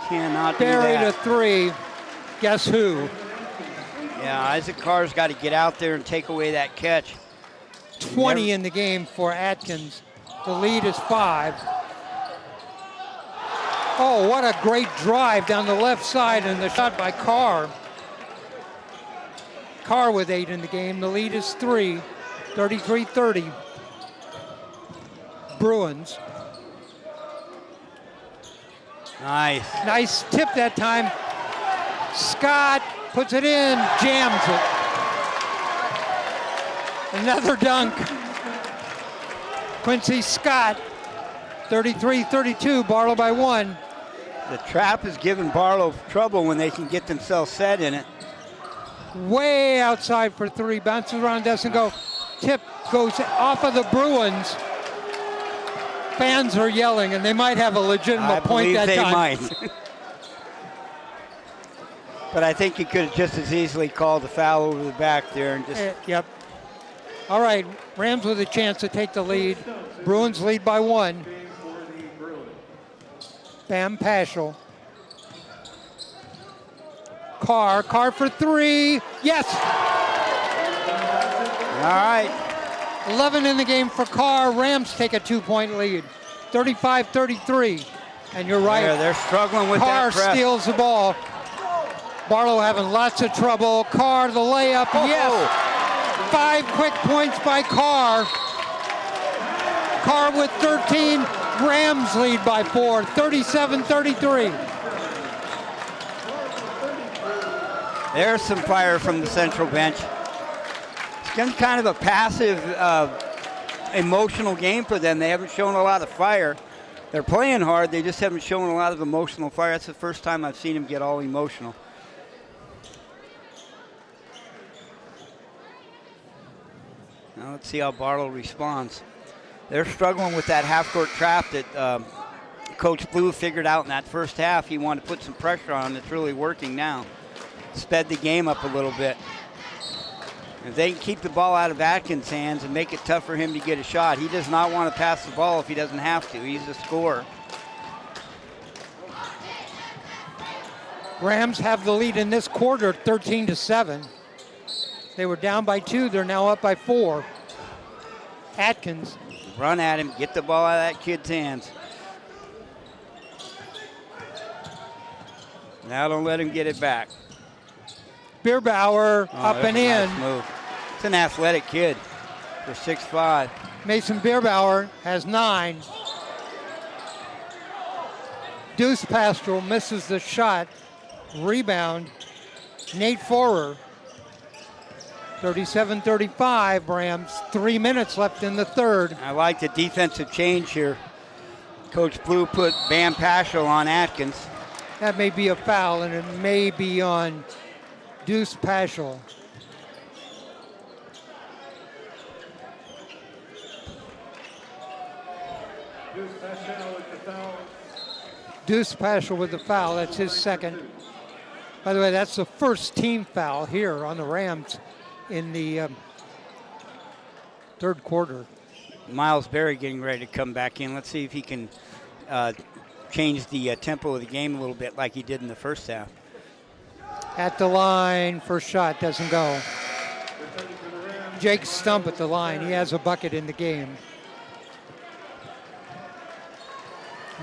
cannot do buried a that. 3. Guess who? Yeah, Isaac Carr's got to get out there and take away that catch. 20 in the game for Atkins. The lead is 5. Oh, what a great drive down the left side and the shot by Carr. Carr with 8 in the game. The lead is 3. 33-30. Bruins. Nice. Nice tip that time. Scott puts it in, jams it. Another dunk. Quincy Scott, 33-32, Barlow by 1. The trap is giving Barlow trouble when they can get themselves set in it. Way outside for 3, bounces around, doesn't go. Tip goes off of the Bruins. Fans are yelling, and they might have a legitimate point that time. I believe they might. But I think he could have just as easily called the foul over the back there and just. Yep. All right, Rams with a chance to take the lead. Bruins lead by 1. Bam Paschal. Carr for 3. Yes! All right. 11 in the game for Carr. Rams take a 2-point lead. 35-33. And you're right. They're struggling with Carr that press. steals the ball. Barlow having lots of trouble. Carr, the layup. Yes! 5 quick points by Carr. Carr with 13. Rams lead by 4. 37-33. There's some fire from the Central bench. It's been kind of a passive, emotional game for them. They haven't shown a lot of fire. They're playing hard. They just haven't shown a lot of emotional fire. That's the first time I've seen them get all emotional. Now let's see how Barlow responds. They're struggling with that half-court trap that Coach Blue figured out in that first half. He wanted to put some pressure on. It's really working now. Sped the game up a little bit. If they can keep the ball out of Atkins' hands and make it tough for him to get a shot, he does not want to pass the ball if he doesn't have to. He's a scorer. Rams have the lead in this quarter, 13-7. They were down by 2. They're now up by 4. Atkins. Run at him. Get the ball out of that kid's hands. Now don't let him get it back. Bierbauer Oh, up that's and a in. nice move. It's an athletic kid for 6'5". Mason Bierbauer has 9. Deuce Paschal misses the shot. Rebound, Nate Forer. 37-35, Rams. 3 minutes left in the third. I like the defensive change here. Coach Blue put Bam Paschal on Atkins. That may be a foul, and it may be on Deuce Paschal. Deuce Paschal with the foul. Deuce Paschal with the foul. That's his second. By the way, that's the first team foul here on the Rams in the third quarter. Miles Berry getting ready to come back in. Let's see if he can change the tempo of the game a little bit like he did in the first half. At the line, first shot doesn't go. Jake Stump at the line. He has a bucket in the game.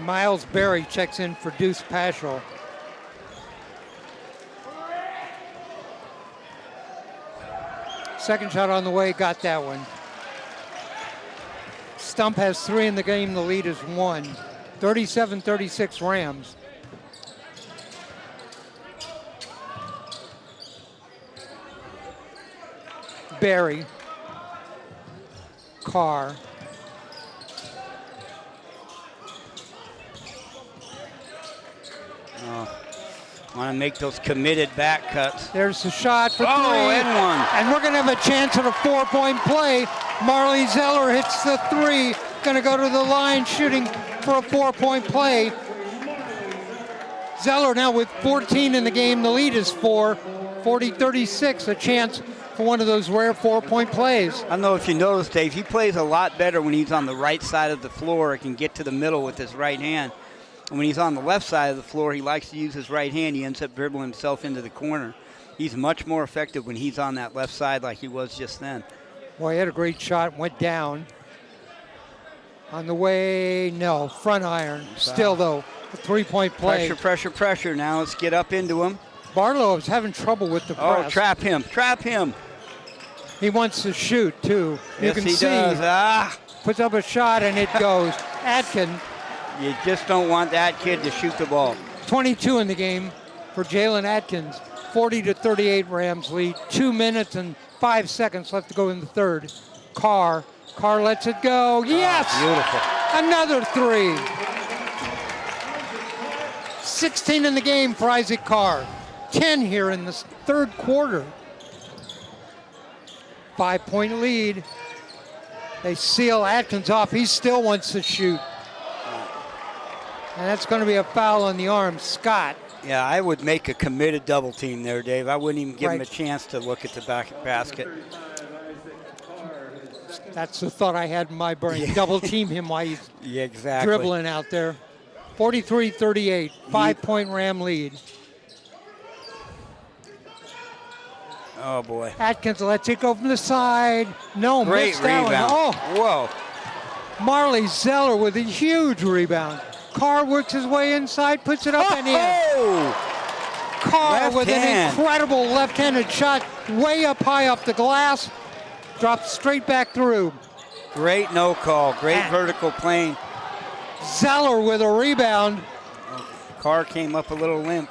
Miles Berry checks in for Deuce Paschal. Second shot on the way, got that one. Stump has 3 in the game, the lead is 1. 37-36 Rams. Berry. Carr. Want to make those committed back cuts. There's a shot for 3. And one. And we're going to have a chance at a 4-point play. Marley Zeller hits the 3. Going to go to the line shooting for a 4-point play. Zeller now with 14 in the game. The lead is 4. 40-36, a chance for one of those rare 4-point plays. I don't know if you noticed, Dave, he plays a lot better when he's on the right side of the floor and can get to the middle with his right hand. And when he's on the left side of the floor, he likes to use his right hand. He ends up dribbling himself into the corner. He's much more effective when he's on that left side like he was just then. Boy, he had a great shot, went down. On the way, no, front iron. Still, though, a 3-point play. Pressure, pressure, pressure. Now let's get up into him. Barlow is having trouble with the press. Oh, trap him, trap him. He wants to shoot, too. Yes, you can he see. does. Puts up a shot, and it goes. Atkins. You just don't want that kid to shoot the ball. 22 in the game for Jalen Atkins. 40-38 Rams lead. 2 minutes and 5 seconds left to go in the third. Carr lets it go. Yes! Beautiful. Another 3. 16 in the game for Isaac Carr. 10 here in the third quarter. 5-point lead. They seal Atkins off. He still wants to shoot. And that's going to be a foul on the arm. Scott. Yeah, I would make a committed double team there, Dave. I wouldn't even give him a Right. chance to look at the basket. That's the thought I had in my brain. Yeah. Double team him while he's Yeah, exactly. dribbling out there. 43-38, 5-point Ram lead. Oh, boy. Atkins lets it go from the side. No, Great missed that rebound. one. Oh, Whoa. Marley Zeller with a huge rebound. Carr works his way inside, puts it up and in. Oh! Carr Left with hand. an incredible left-handed shot, way up high off the glass, drops straight back through. Great no call. Great vertical plane. Zeller with a rebound. Carr came up a little limp.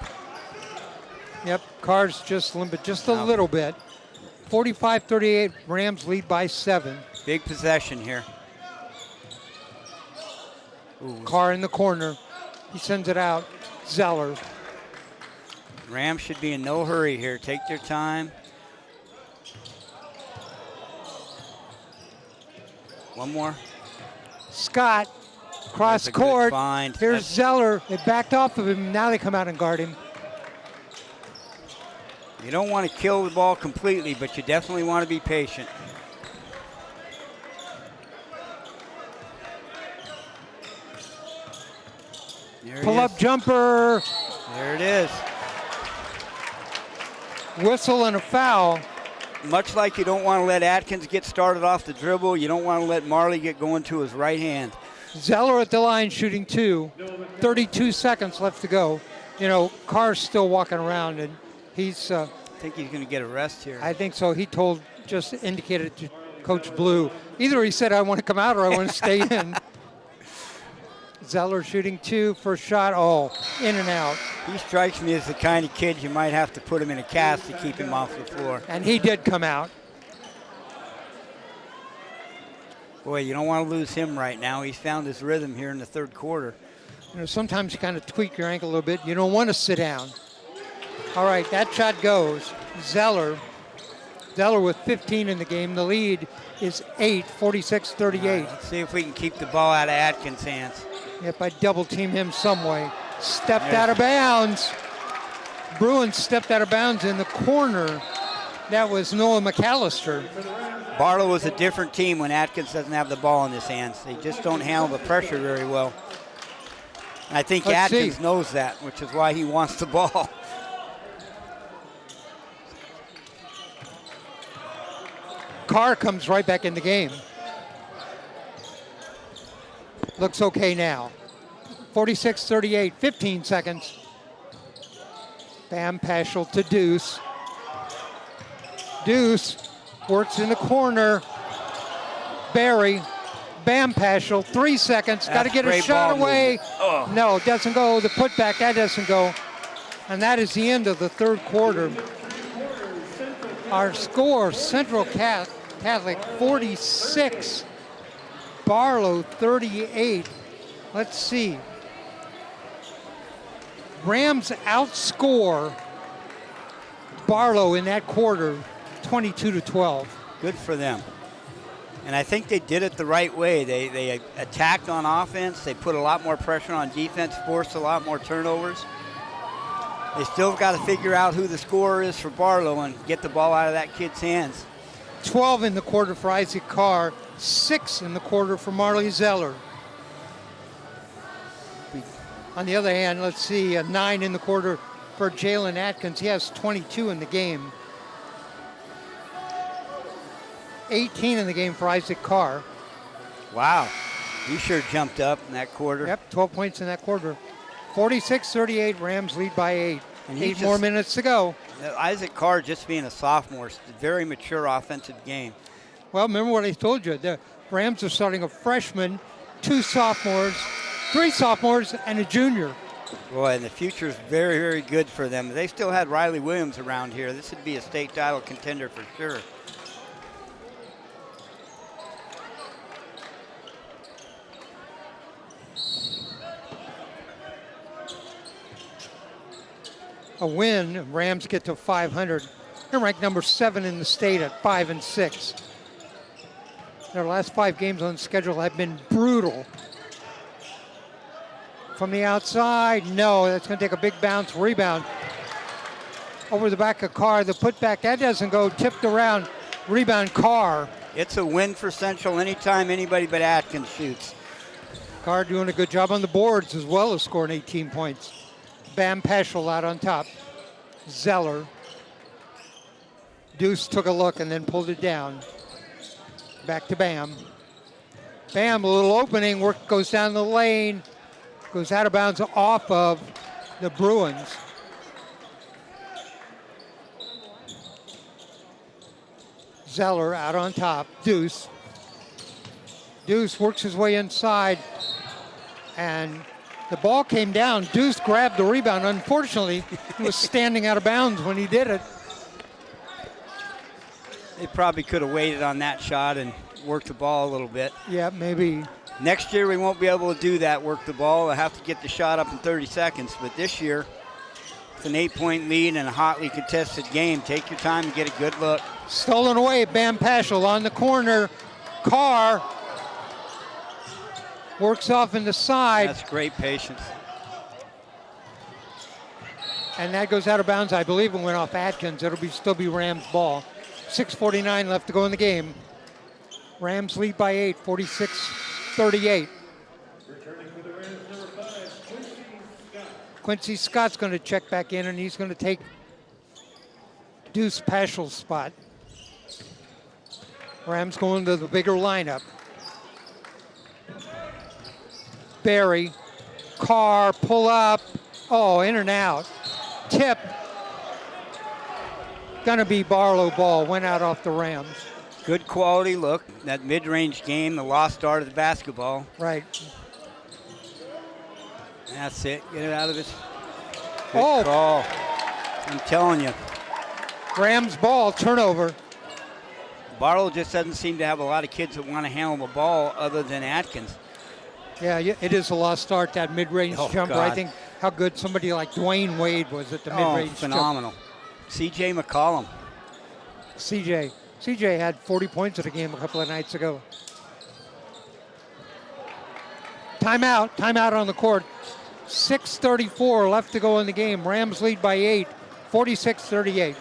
Yep, Carr's just limping just a little bit. 45-38, Rams lead by 7. Big possession here. Ooh. Carr in the corner. He sends it out. Zeller. Rams should be in no hurry here. Take their time. One more. Scott, cross That's a good court. find. Here's Zeller. They backed off of him. Now they come out and guard him. You don't want to kill the ball completely, but you definitely want to be patient. There it Pull-up is. jumper. There it is. Whistle and a foul. Much like you don't want to let Atkins get started off the dribble, you don't want to let Marley get going to his right hand. Zeller at the line shooting 2. 32 seconds left to go. You know, Carr's still walking around, and he's... I think he's going to get a rest here. I think so. He just indicated to Coach Blue. Either he said, I want to come out or I want to stay in. Zeller shooting 2, first shot. Oh, in and out. He strikes me as the kind of kid you might have to put him in a cast to keep him off the floor. And he did come out. Boy, you don't want to lose him right now. He's found his rhythm here in the third quarter. You know, sometimes you kind of tweak your ankle a little bit. You don't want to sit down. All right, that shot goes. Zeller with 15 in the game. The lead is 8, 46-38. Right, let's see if we can keep the ball out of Atkins' hands. If I double team him some way. Stepped out of bounds. Bruins stepped out of bounds in the corner. That was Noah McAllister. Barlow was a different team when Atkins doesn't have the ball in his hands. They just don't handle the pressure very well. And I think Atkins knows that, which is why he wants the ball. Carr comes right back in the game. Looks okay now. 46-38, 15 seconds. Bam Paschal to Deuce. Deuce works in the corner. Barry, Bam Paschal, 3 seconds. Got to get a shot away. Oh. No, it doesn't go. The putback, that doesn't go. And that is the end of the third quarter. Our score, Central Catholic 46, Barlow 38. Let's see. Rams outscore Barlow in that quarter 22-12. Good for them. And I think they did it the right way. They attacked on offense. They put a lot more pressure on defense, forced a lot more turnovers. They still got to figure out who the scorer is for Barlow and get the ball out of that kid's hands. 12 in the quarter for Isaac Carr, 6 in the quarter for Marley Zeller. On the other hand, let's see, 9 in the quarter for Jalen Atkins. He has 22 in the game. 18 in the game for Isaac Carr. Wow, he sure jumped up in that quarter. Yep, 12 points in that quarter. 46-38, Rams lead by 8. And 8 more minutes to go. Isaac Carr just being a sophomore, very mature offensive game. Well, remember what I told you. The Rams are starting a freshman, 2 sophomores, 3 sophomores, and a junior. Boy, and the future is very, very good for them. If they still had Riley Williams around here, this would be a state title contender for sure. A win, Rams get to 500. They're ranked number 7 in the state at 5-6. Their last 5 games on schedule have been brutal. From the outside, no, that's going to take a big bounce, rebound. Over the back of Carr, the putback, that doesn't go, tipped around, rebound Carr. It's a win for Central anytime anybody but Atkins shoots. Carr doing a good job on the boards as well as scoring 18 points. Bam Paschal out on top. Zeller. Deuce took a look and then pulled it down. Back to Bam. Bam, a little opening, work goes down the lane. Goes out of bounds off of the Bruins. Zeller out on top. Deuce. Deuce works his way inside. And the ball came down. Deuce grabbed the rebound. Unfortunately, he was standing out of bounds when he did it. They probably could have waited on that shot and worked the ball a little bit. Yeah, maybe. Next year, we won't be able to do that, work the ball. We'll have to get the shot up in 30 seconds. But this year, it's an 8-point lead and a hotly contested game. Take your time and get a good look. Stolen away, Bam Paschal on the corner. Carr works off in the side. That's great patience. And that goes out of bounds. I believe it went off Atkins. It'll still be Rams ball. 6:49 left to go in the game. Rams lead by 8, 46-38. Returning for the Rams, number 5, Quincy Scott. Quincy Scott's going to check back in, and he's going to take Deuce Paschal's spot. Rams going to the bigger lineup. Barry, Carr, pull up. Oh, in and out. Tip. Gonna be Barlow ball. Went out off the Rams. Good quality look. That mid-range game, the lost art of the basketball. Right. That's it. Get it out of it. Oh, Call. I'm telling you. Rams ball, turnover. Barlow just doesn't seem to have a lot of kids that want to handle the ball other than Atkins. Yeah, it is a lost start, that mid-range Oh, jumper. God. I think how good somebody like Dwayne Wade was at the mid-range jumper. Phenomenal. C.J. McCollum. CJ had 40 points in a game a couple of nights ago. Timeout on the court. 6:34 left to go in the game. Rams lead by 8, 46-38.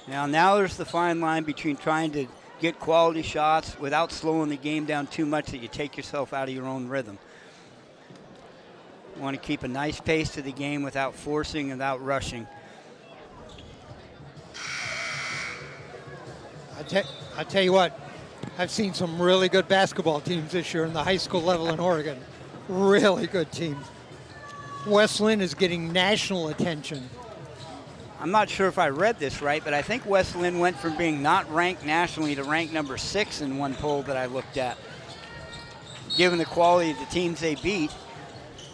Now there's the fine line between trying to get quality shots without slowing the game down too much that you take yourself out of your own rhythm. You want to keep a nice pace to the game without forcing, without rushing. I tell you what, I've seen some really good basketball teams this year in the high school level in Oregon. Really good teams. West Lynn is getting national attention. I'm not sure if I read this right, but I think West Lynn went from being not ranked nationally to ranked number 6 in one poll that I looked at. Given the quality of the teams they beat.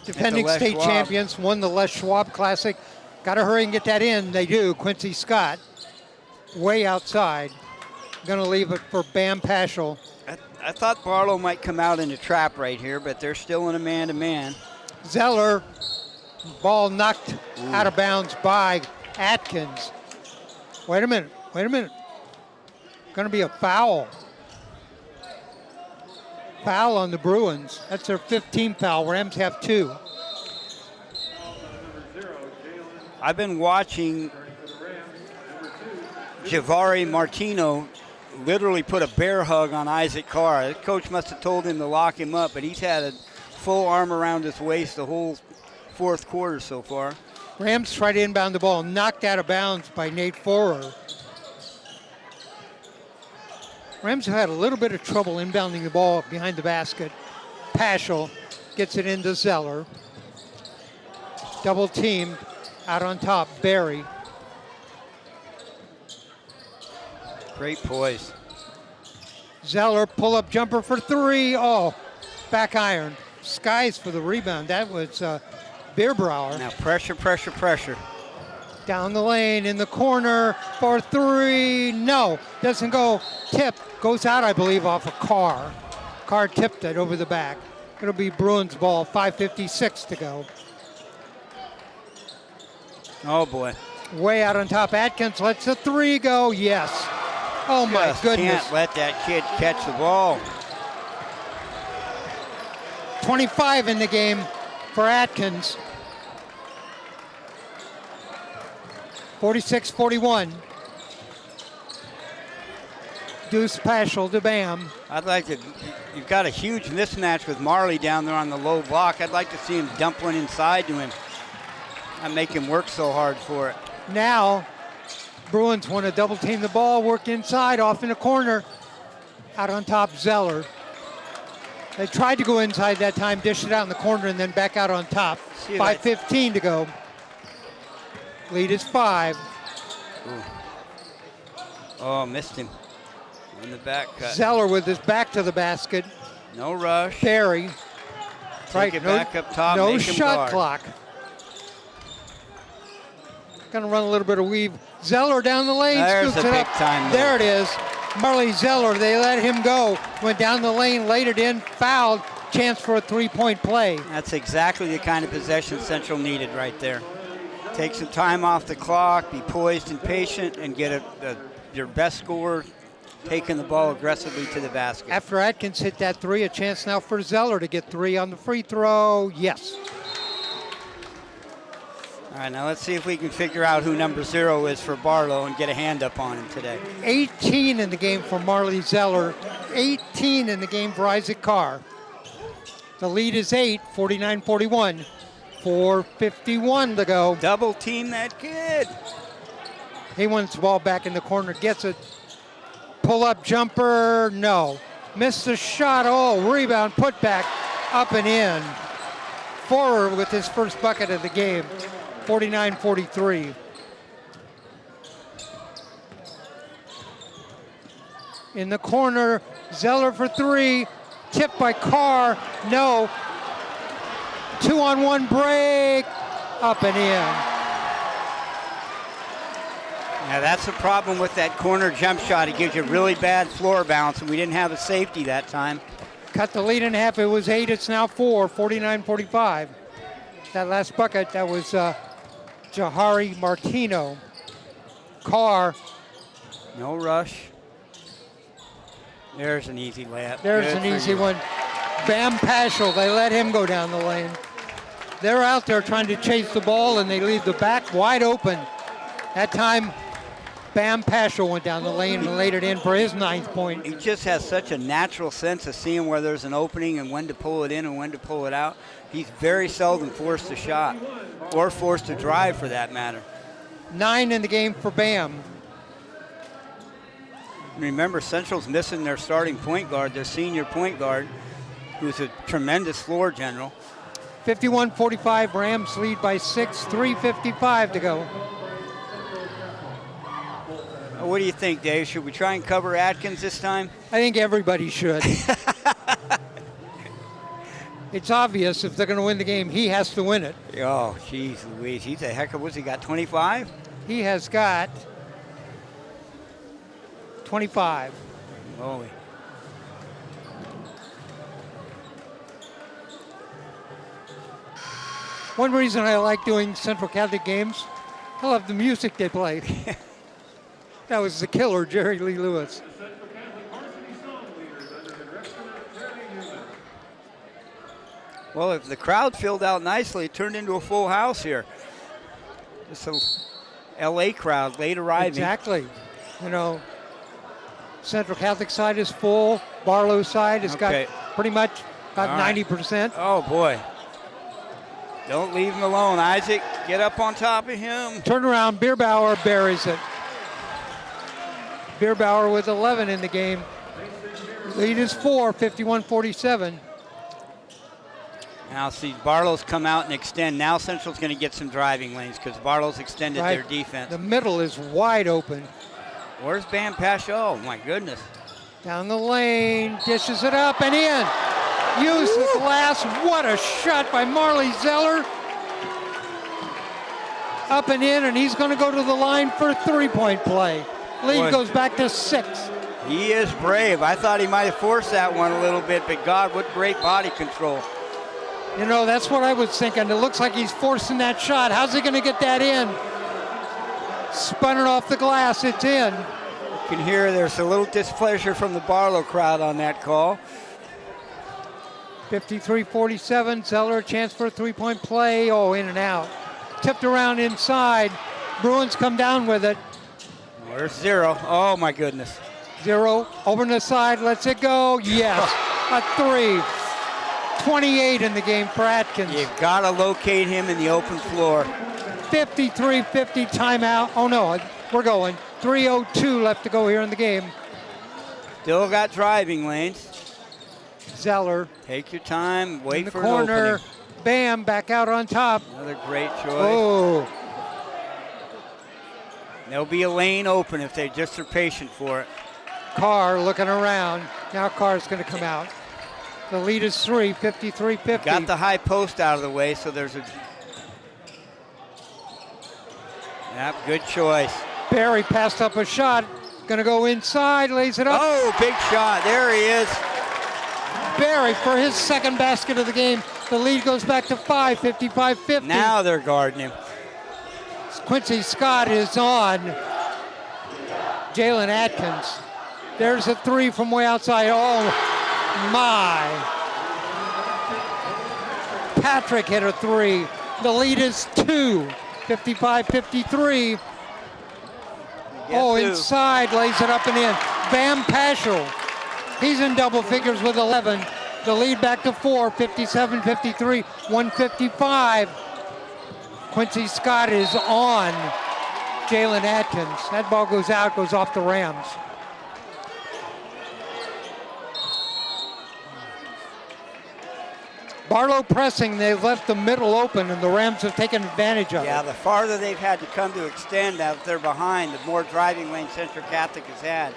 Defending state Schwab. champions, won the Les Schwab Classic. Got to hurry and get that in. They do. Quincy Scott, way outside. Going to leave it for Bam Paschal. I thought Barlow might come out in a trap right here, but they're still in a man-to-man. Zeller, ball knocked out of bounds by Atkins. Wait a minute. Going to be a foul. Foul on the Bruins. That's their 15th foul. Rams have 2. I've been watching Javari Martino literally put a bear hug on Isaac Carr. The coach must have told him to lock him up, but he's had a full arm around his waist the whole fourth quarter so far. Rams try to inbound the ball, knocked out of bounds by Nate Forer. Rams have had a little bit of trouble inbounding the ball behind the basket. Paschal gets it into Zeller. Double teamed out on top, Barry. Great poise. Zeller, pull-up jumper for 3. Oh, back iron. Skies for the rebound. That was Bierbrower. Now pressure. Down the lane, in the corner for 3. No, doesn't go. Tip goes out, I believe, off a Carr. Carr tipped it over the back. It'll be Bruins ball, 5:56 to go. Oh, boy. Way out on top. Atkins lets the 3 go. Yes. Oh, my Just goodness. can't let that kid catch the ball. 25 in the game for Atkins. 46-41. Deuce Paschal to Bam. You've got a huge mismatch with Marley down there on the low block. I'd like to see him dump one inside to him. Not make him work so hard for it. Now, Bruins want to double team the ball, work inside, off in the corner. Out on top, Zeller. They tried to go inside that time, dish it out in the corner, and then back out on top. 5:15 to go. Lead is 5. Ooh. Oh, missed him in the back cut. Zeller with his back to the basket. No rush. Barry. Take it back up top. No make him shot guard. clock. Going to run a little bit of weave. Zeller down the lane, There's scoops a it big up. time move. There it is. Marley Zeller, they let him go. Went down the lane, laid it in, fouled. Chance for a 3-point play. That's exactly the kind of possession Central needed right there. Take some time off the clock, be poised and patient, and get your best scorer taking the ball aggressively to the basket. After Atkins hit that 3, a chance now for Zeller to get 3 on the free throw. Yes. All right, now let's see if we can figure out who number 0 is for Barlow and get a hand up on him today. 18 in the game for Marley Zeller. 18 in the game for Isaac Carr. The lead is 8, 49-41. 4:51 to go. Double team that kid. He wants the ball back in the corner, gets it. Pull-up jumper, no. Missed the shot, oh, rebound, put back, up and in. Forer with his first bucket of the game, 49-43. In the corner, Zeller for 3, tipped by Carr, no. 2-on-1 break, up and in. Now that's the problem with that corner jump shot. It gives you really bad floor bounce, and we didn't have a safety that time. Cut the lead in half. It was 8. It's now 4. 49-45. That last bucket, that was Jahari Martino. Carr. No rush. There's an easy layup. There's Good an for easy you. one. Bam Paschal, they let him go down the lane. They're out there trying to chase the ball, and they leave the back wide open. That time, Bam Paschal went down the lane and laid it in for his 9th point. He just has such a natural sense of seeing where there's an opening and when to pull it in and when to pull it out. He's very seldom forced to shot or forced to drive for that matter. 9 in the game for Bam. Remember, Central's missing their starting point guard, their senior point guard, who's a tremendous floor general. 51-45, Rams lead by 6, 3:55 to go. What do you think, Dave? Should we try and cover Atkins this time? I think everybody should. It's obvious if they're going to win the game, he has to win it. Oh, jeez Louise. He's a heck of, what's he got, 25? He has got 25. Holy. One reason I like doing Central Catholic games, I love the music they play. That was the killer, Jerry Lee Lewis. Well, if the crowd filled out nicely, it turned into a full house here. Just a LA crowd late arriving. Exactly. You know, Central Catholic side is full. Barlow side has got pretty much about 90%. Oh, boy. Don't leave him alone, Isaac. Get up on top of him. Turnaround, Bierbauer buries it. Bierbauer with 11 in the game. Lead is 4, 51-47. Now see Barlow's come out and extend. Now Central's going to get some driving lanes because Barlow's extended their defense. The middle is wide open. Where's Bam Paschal? Oh, my goodness. Down the lane, dishes it up and in. Use the glass. What a shot by Marley Zeller. Up and in, and he's going to go to the line for a three-point play. Lead goes back to 6. He is brave. I thought he might have forced that one a little bit, but God, what great body control. You know, that's what I was thinking. It looks like he's forcing that shot. How's he going to get that in? Spun it off the glass. It's in. You can hear there's a little displeasure from the Barlow crowd on that call. 53-47. Zeller, a chance for a three-point play. Oh, in and out. Tipped around inside. Bruins come down with it. Where's 0? Oh, my goodness. 0. Over to the side. Lets it go. Yes. A 3. 28 in the game for Atkins. You've got to locate him in the open floor. 53-50 timeout. Oh, no. We're going. 3:02 left to go here in the game. Still got driving lanes. Zeller. Take your time. Wait in the for corner. an opening. Bam. Back out on top. Another great choice. Oh. There'll be a lane open if they just are patient for it. Carr looking around. Now Carr's going to come out. The lead is 3, 53-50. Got the high post out of the way, so there's a... Yep, good choice. Barry passed up a shot. Going to go inside, lays it up. Oh, big shot. There he is. Barry for his second basket of the game. The lead goes back to 5, 55-50. Now they're guarding him. Quincy Scott is on Jalen Atkins. There's a 3 from way outside. Oh, my. Patrick hit a 3. The lead is 2, 55-53. Oh, inside, lays it up and in. Bam Paschal. He's in double figures with 11. The lead back to 4, 57-53, 155. Quincy Scott is on Jalen Atkins. That ball goes out, goes off the Rams. Barlow pressing, they've left the middle open, and the Rams have taken advantage of it. Yeah, the farther they've had to come to extend out they're behind, the more driving lane Central Catholic has had.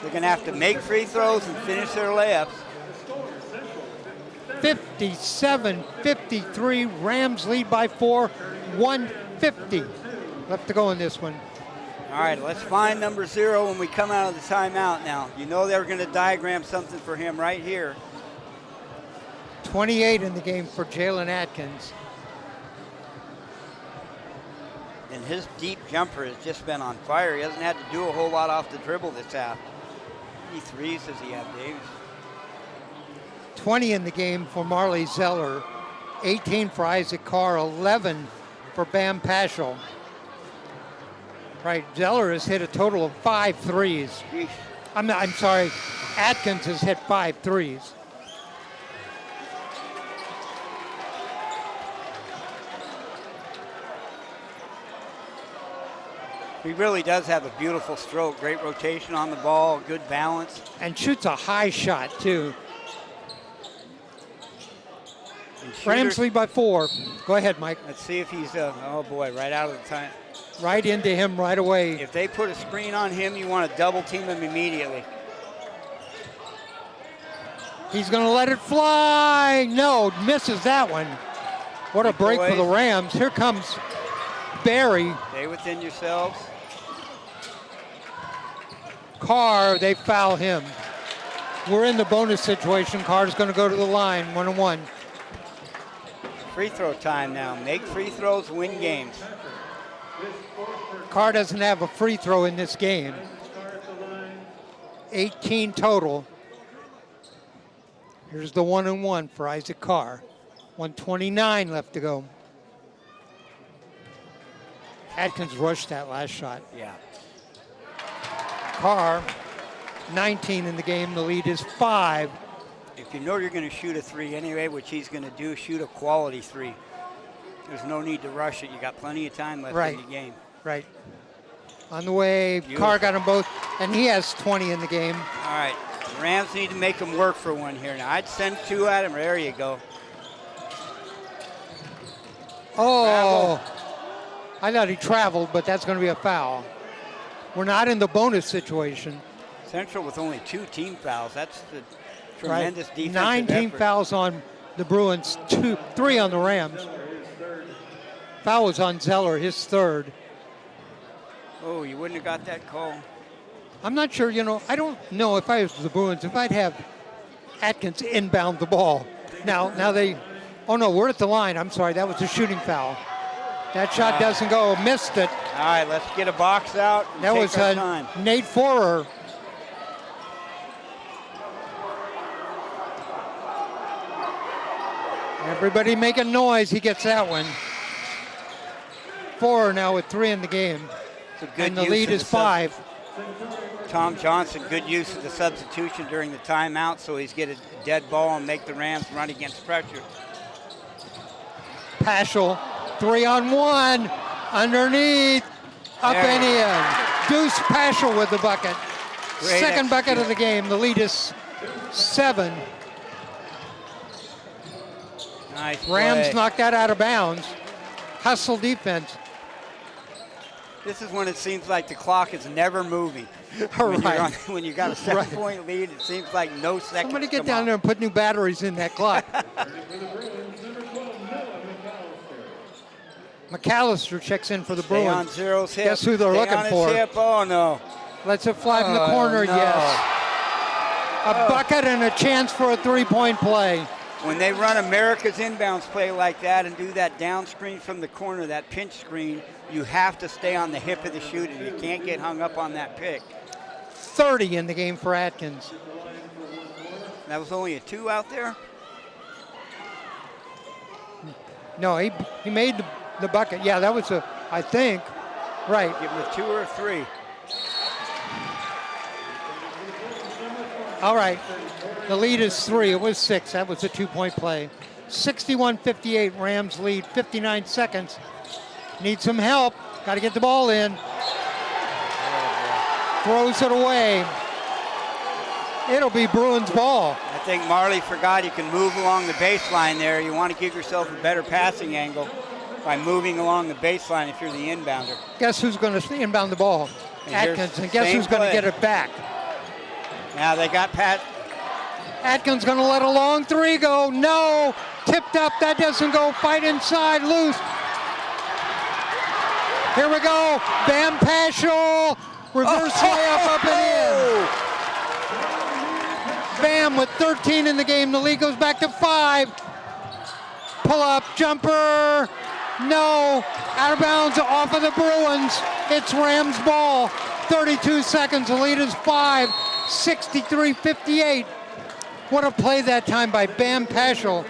They're going to have to make free throws and finish their layups. 57-53. Rams lead by 4. 150 left to go in this one. All right, let's find number 0 when we come out of the timeout now. You know they're going to diagram something for him right here. 28 in the game for Jalen Atkins. And his deep jumper has just been on fire. He hasn't had to do a whole lot off the dribble this half. How many threes does he have, Dave? 20 in the game for Marley Zeller. 18 for Isaac Carr. 11 for Bam Paschal. Right, Zeller has hit a total of 5 threes. Sheesh. I'm sorry, Atkins has hit 5 threes. He really does have a beautiful stroke. Great rotation on the ball, good balance. And shoots a high shot, too. And Rams lead by 4. Go ahead, Mike. Let's see if he's, oh boy, right out of the time. Right into him right away. If they put a screen on him, you want to double team him immediately. He's going to let it fly. No, misses that one. What a break for the Rams. Here comes Barry. Stay within yourselves. Carr, they foul him. We're in the bonus situation. Carr's going to go to the line, 1-1. Free throw time now. Make free throws, win games. Carr doesn't have a free throw in this game. 18 total. Here's the 1-1 for Isaac Carr. 1:29 left to go. Atkins rushed that last shot. Yeah. Carr, 19 in the game. The lead is 5. If you know you're going to shoot a 3 anyway, which he's going to do, shoot a quality 3. There's no need to rush it. You got plenty of time left in the game. Right. On the way, Carr got them both, and he has 20 in the game. All right. The Rams need to make him work for one here. Now, I'd send 2 at him. There you go. Oh, I thought he traveled, but that's going to be a foul. We're not in the bonus situation. Central with only 2 team fouls. That's the tremendous defensive 9 team effort. fouls on the Bruins, 3 on the Rams. Foul was on Zeller, his 3rd. Oh, you wouldn't have got that call. I'm not sure, I don't know if I was the Bruins, if I'd have Atkins inbound the ball. Now they, oh no, we're at the line. I'm sorry, that was a shooting foul. That shot doesn't go, missed it. All right, let's get a box out. And That take was our time. Nate Forer. Everybody making noise, he gets that one. Forer now with 3 in the game. And the lead is 5. Tom Johnson, good use of the substitution during the timeout, so he's get a dead ball and make the Rams run against pressure. Paschal, 3-on-1, underneath, up and in. Deuce Paschal with the bucket. Great Second bucket of the game. The lead is 7. Nice Rams play. knocked that out of bounds. Hustle defense. This is when it seems like the clock is never moving. When you got a 7-point lead, it seems like no seconds. Somebody get down there and put new batteries in that clock. McAllister checks in for the Stay on Bruins. Zero's hip. Guess who they're Stay looking on his for? hip. Oh, no. Lets it fly from the Oh, corner, no. yes. A bucket and a chance for a 3-point play. When they run America's inbounds play like that and do that down screen from the corner, that pinch screen, you have to stay on the hip of the shooter. You can't get hung up on that pick. 30 in the game for Atkins. That was only a 2 out there? No, he made the bucket. Yeah, that was I think, right. Give him a 2 or a 3. All right, the lead is 3. It was 6. That was a 2-point play. 61-58, Rams lead, 59 seconds. Need some help. Got to get the ball in. Throws it away. It'll be Bruins ball. I think Marley forgot you can move along the baseline there. You want to give yourself a better passing angle by moving along the baseline if you're the inbounder. Guess who's going to inbound the ball? And here's Atkins. And guess same who's going to play. get it back? Now they got Pat. Atkins gonna let a long three go. No, tipped up, that doesn't go. Fight inside, loose. Here we go, Bam Paschal, reverse layup up and in. Bam with 13 in the game, the lead goes back to 5. Pull up, jumper, no, out of bounds, off of the Bruins. It's Rams ball, 32 seconds, the lead is 5, 63-58. What a play that time by Bam Paschal.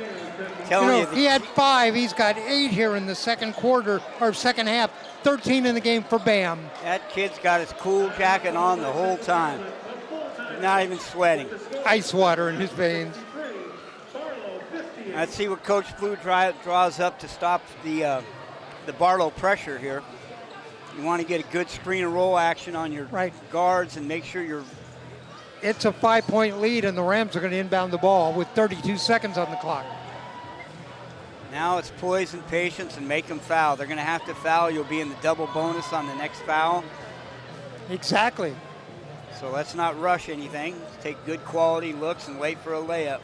He had 5, he's got 8 here in the second quarter, or second half, 13 in the game for Bam. That kid's got his cool jacket on the whole time. He's not even sweating. Ice water in his veins. Let's see what Coach Blue draws up to stop the Barlow pressure here. You want to get a good screen and roll action on your guards and make sure you're... It's a 5-point lead, and the Rams are going to inbound the ball with 32 seconds on the clock. Now it's poise and patience and make them foul. They're going to have to foul. You'll be in the double bonus on the next foul. Exactly. So let's not rush anything. Let's take good quality looks and wait for a layup.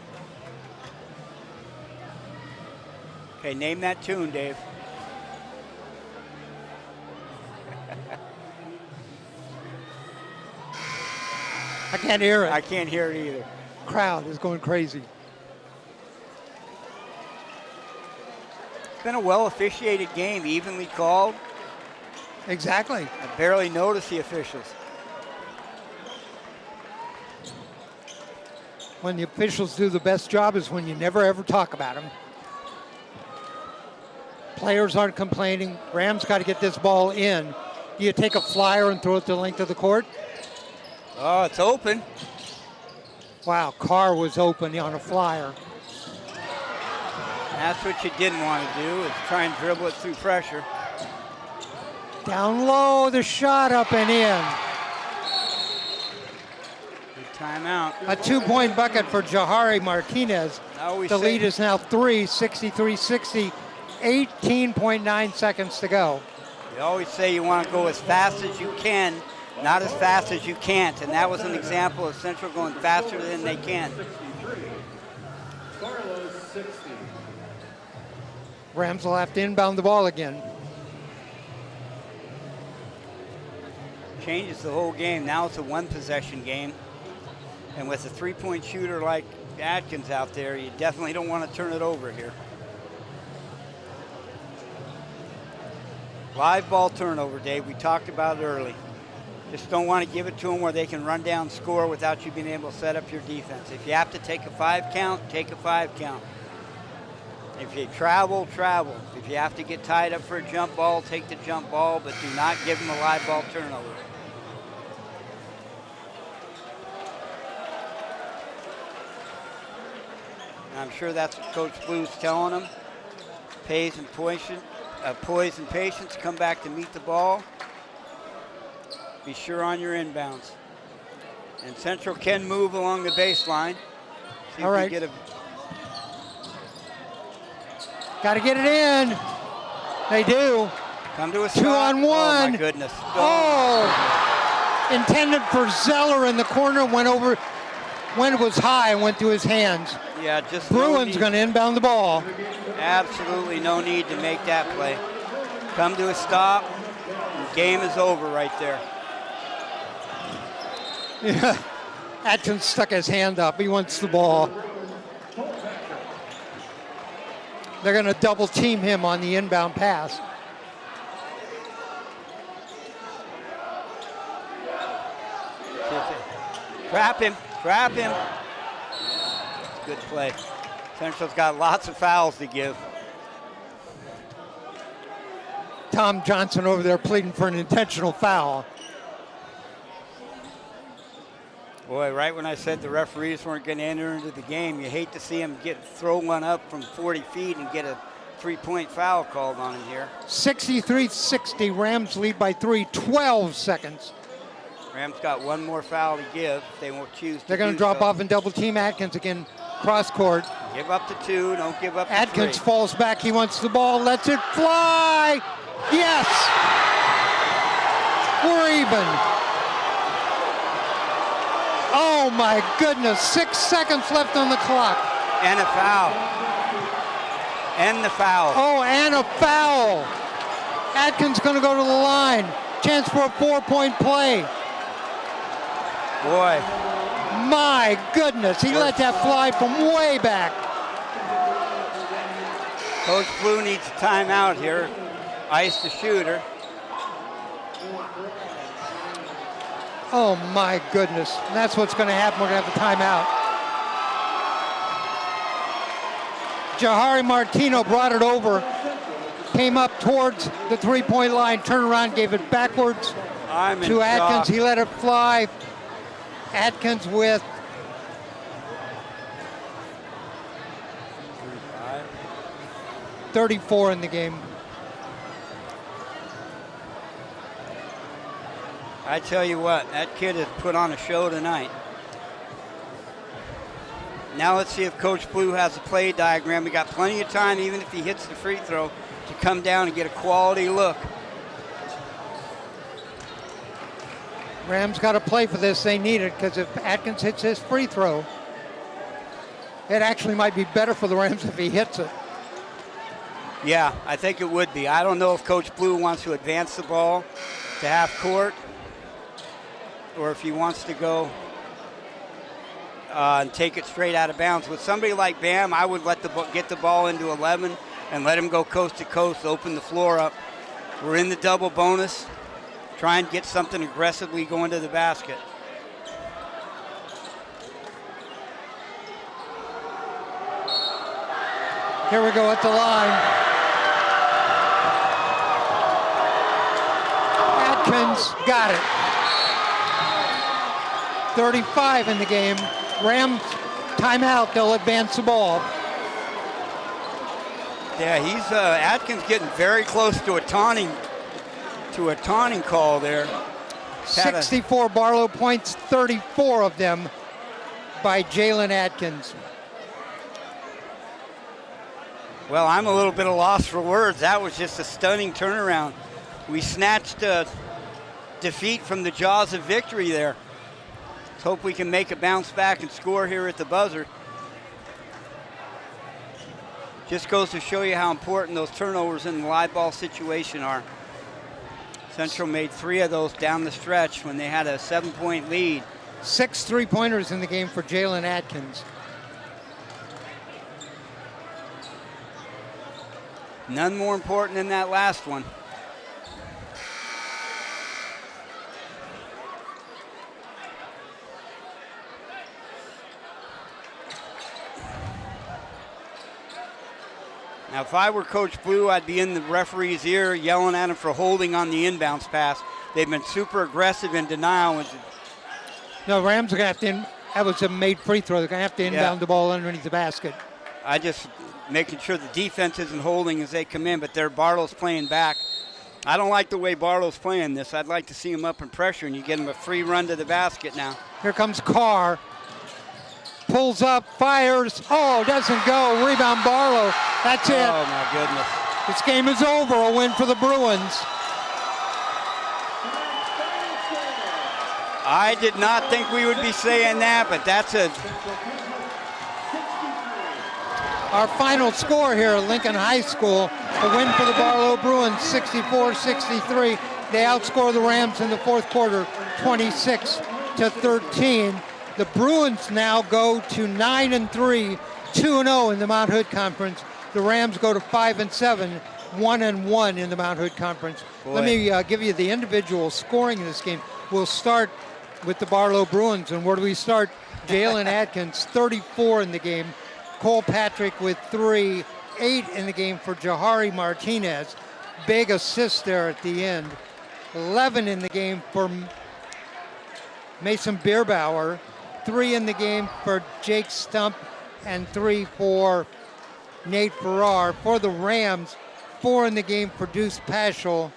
Okay, name that tune, Dave. I can't hear it. I can't hear it either. Crowd is going crazy. It's been a well-officiated game, evenly called. Exactly. I barely noticed the officials. When the officials do the best job is when you never ever talk about them. Players aren't complaining. Rams got to get this ball in. Do you take a flyer and throw it the length of the court? Oh, it's open. Wow, Carr was open on a flyer. That's what you didn't want to do, is try and dribble it through pressure. Down low, the shot up and in. Good timeout. A 2-point bucket for Jahari Martinez. The lead is now 3, 63-60, 18.9 seconds to go. You always say you want to go as fast as you can, not as fast as you can't, and that was an example of Central going faster than they can. Rams will have to inbound the ball again. Changes the whole game. Now it's a one-possession game. And with a three-point shooter like Atkins out there, you definitely don't want to turn it over here. Live ball turnover, Dave. We talked about it early. Just don't want to give it to them where they can run down, score without you being able to set up your defense. If you have to take a 5 count, take a 5 count. If you travel, travel. If you have to get tied up for a jump ball, take the jump ball, but do not give them a live ball turnover. And I'm sure that's what Coach Blue's telling them. Poise and patience, come back to meet the ball. Be sure on your inbounds. And Central can move along the baseline. See All if right. we get a... Got to get it in. They do. Come to a 2 on 1. Oh, my goodness. Oh! Intended for Zeller in the corner, went over, when it was high, went to his hands. Yeah, just Bruins going to inbound the ball. Absolutely no need to make that play. Come to a stop. The game is over right there. Yeah. Atkins stuck his hand up. He wants the ball. They're going to double team him on the inbound pass. Trap him, trap him. Good play. Central's got lots of fouls to give. Tom Johnson over there pleading for an intentional foul. Boy, right when I said the referees weren't going to enter into the game, you hate to see him throw one up from 40 feet and get a 3-point foul called on him here. 63-60, Rams lead by 3, 12 seconds. Rams got one more foul to give. They won't choose to They're going to drop off and double team Atkins again, cross court. Give up to 2, don't give up to Atkins 3. falls back, he wants the ball, lets it fly. Yes! We're even. Oh, Oh my goodness, 6 seconds left on the clock. And a foul. And the foul. Oh, and a foul. Atkins gonna go to the line. Chance for a 4-point play. Boy. My goodness, he let that fly from way back. Coach Blue needs a timeout here. Ice the shooter. Oh my goodness, and that's what's gonna happen. We're gonna have a timeout. Jahari Martino brought it over, came up towards the 3-point line, turned around, gave it backwards to Atkins. He let it fly. Atkins with 34 in the game. I tell you what, that kid has put on a show tonight. Now let's see if Coach Blue has a play diagram. We got plenty of time, even if he hits the free throw, to come down and get a quality look. Rams got to play for this. They need it, because if Atkins hits his free throw, it actually might be better for the Rams if he hits it. Yeah, I think it would be. I don't know if Coach Blue wants to advance the ball to half court, or if he wants to go and take it straight out of bounds. With somebody like Bam, I would get the ball into 11 and let him go coast to coast, open the floor up. We're in the double bonus. Try and get something aggressively going to the basket. Here we go at the line. Atkins got it. 35 in the game. Rams timeout. They'll advance the ball. Yeah, he's Atkins getting very close to a taunting call there. 64 Barlow points, 34 of them by Jalen Atkins. Well, I'm a little bit at a loss for words. That was just a stunning turnaround. We snatched a defeat from the jaws of victory there. Let's hope we can make a bounce back and score here at the buzzer. Just goes to show you how important those turnovers in the live ball situation are. Central made 3 of those down the stretch when they had a 7-point lead. 6 3-pointers in the game for Jalen Atkins. None more important than that last one. Now, if I were Coach Blue, I'd be in the referee's ear yelling at him for holding on the inbounds pass. They've been super aggressive in denial. No, Rams are going to have to, that was a made free throw. They're going to have to inbound the ball underneath the basket. I just making sure the defense isn't holding as they come in, but Barlow's playing back. I don't like the way Barlow's playing this. I'd like to see him up in pressure, and you get him a free run to the basket now. Here comes Carr. Pulls up, fires. Oh, doesn't go. Rebound Barlow. That's it. Oh, my goodness. This game is over. A win for the Bruins. I did not think we would be saying that, but that's a... Our final score here at Lincoln High School, a win for the Barlow Bruins, 64-63. They outscore the Rams in the fourth quarter, 26-13. The Bruins now go to 9-3, 2-0 in the Mount Hood Conference. The Rams go to 5-7, 1-1 in the Mount Hood Conference. Boy. Let me give you the individual scoring in this game. We'll start with the Barlow Bruins, and where do we start? Jalen Atkins, 34 in the game. Cole Patrick with 3, 8 in the game for Jahari Martinez. Big assist there at the end. 11 in the game for Mason Bierbauer. 3 in the game for Jake Stump, and 3 for Nate Farrar. For the Rams, 4 in the game for Deuce Paschal.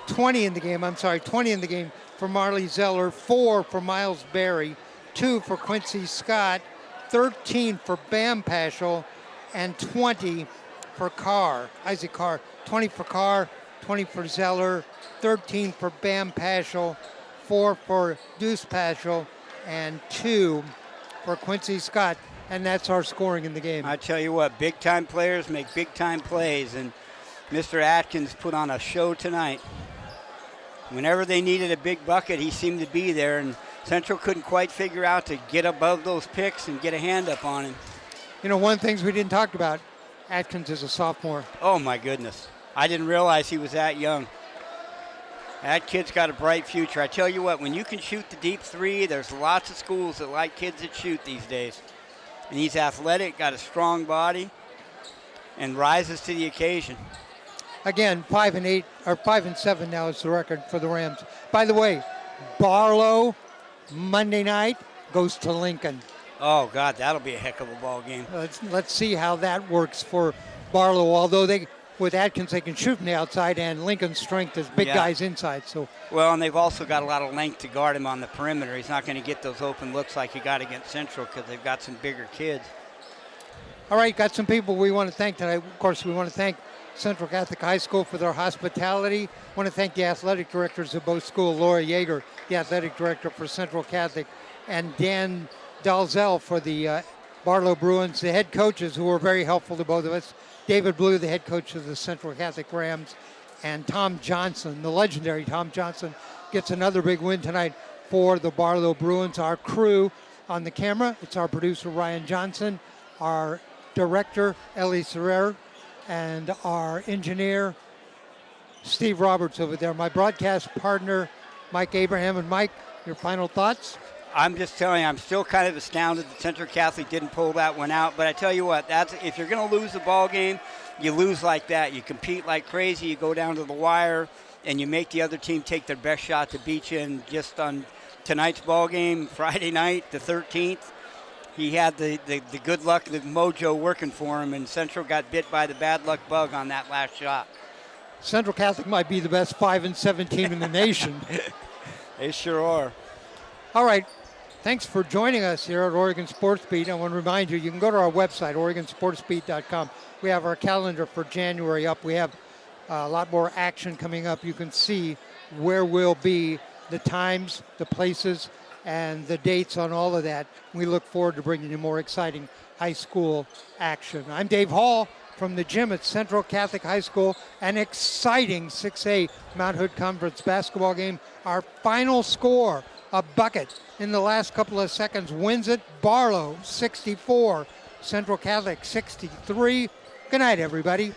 20 in the game for Marley Zeller, 4 for Miles Berry, 2 for Quincy Scott, 13 for Bam Paschal, and 20 for Isaac Carr. 20 for Carr, 20 for Zeller, 13 for Bam Paschal, 4 for Deuce Paschal, and 2 for Quincy Scott. And that's our scoring in the game. I tell you what, big-time players make big-time plays, and Mr. Atkins put on a show tonight. Whenever they needed a big bucket, he seemed to be there, and Central couldn't quite figure out to get above those picks and get a hand up on him. You know, one of the things we didn't talk about, Atkins is a sophomore. Oh, my goodness. I didn't realize he was that young. That kid's got a bright future. I tell you what, when you can shoot the deep three, there's lots of schools that like kids that shoot these days. And he's athletic, got a strong body, and rises to the occasion. Again, 5-8 or 5-7 now is the record for the Rams. By the way, Barlow Monday night goes to Lincoln. Oh God, that'll be a heck of a ball game. Let's see how that works for Barlow. Although with Atkins they can shoot from the outside, and Lincoln's strength is big guys inside. So well, and they've also got a lot of length to guard him on the perimeter. He's not going to get those open looks like he got against Central because they've got some bigger kids. All right, got some people we want to thank tonight. Of course, we want to thank Central Catholic High School for their hospitality. Want to thank the athletic directors of both schools, Laura Yeager, the athletic director for Central Catholic, and Dan Dalzell for the Barlow Bruins, the head coaches who were very helpful to both of us. David Blue, the head coach of the Central Catholic Rams, and Tom Johnson, the legendary Tom Johnson, gets another big win tonight for the Barlow Bruins. Our crew on the camera, it's our producer, Ryan Johnson, our director, Ellie Serrer, and our engineer, Steve Roberts over there. My broadcast partner, Mike Abraham. And Mike, your final thoughts? I'm just telling you, I'm still kind of astounded that Central Catholic didn't pull that one out. But I tell you what, if you're going to lose a ball game, you lose like that. You compete like crazy. You go down to the wire, and you make the other team take their best shot to beat you. And just on tonight's ball game, Friday night, the 13th, he had the good luck, the mojo working for him, and Central got bit by the bad luck bug on that last shot. Central Catholic might be the best 5-7 team in the nation. They sure are. All right. Thanks for joining us here at Oregon Sports Beat. I want to remind you can go to our website, OregonSportsBeat.com. We have our calendar for January up. We have a lot more action coming up. You can see where we'll be, the times, the places, and the dates on all of that. We look forward to bringing you more exciting high school action. I'm Dave Hall from the gym at Central Catholic High School. An exciting 6A Mount Hood Conference basketball game. Our final score, a bucket in the last couple of seconds, wins it. Barlow 64, Central Catholic 63. Good night, everybody.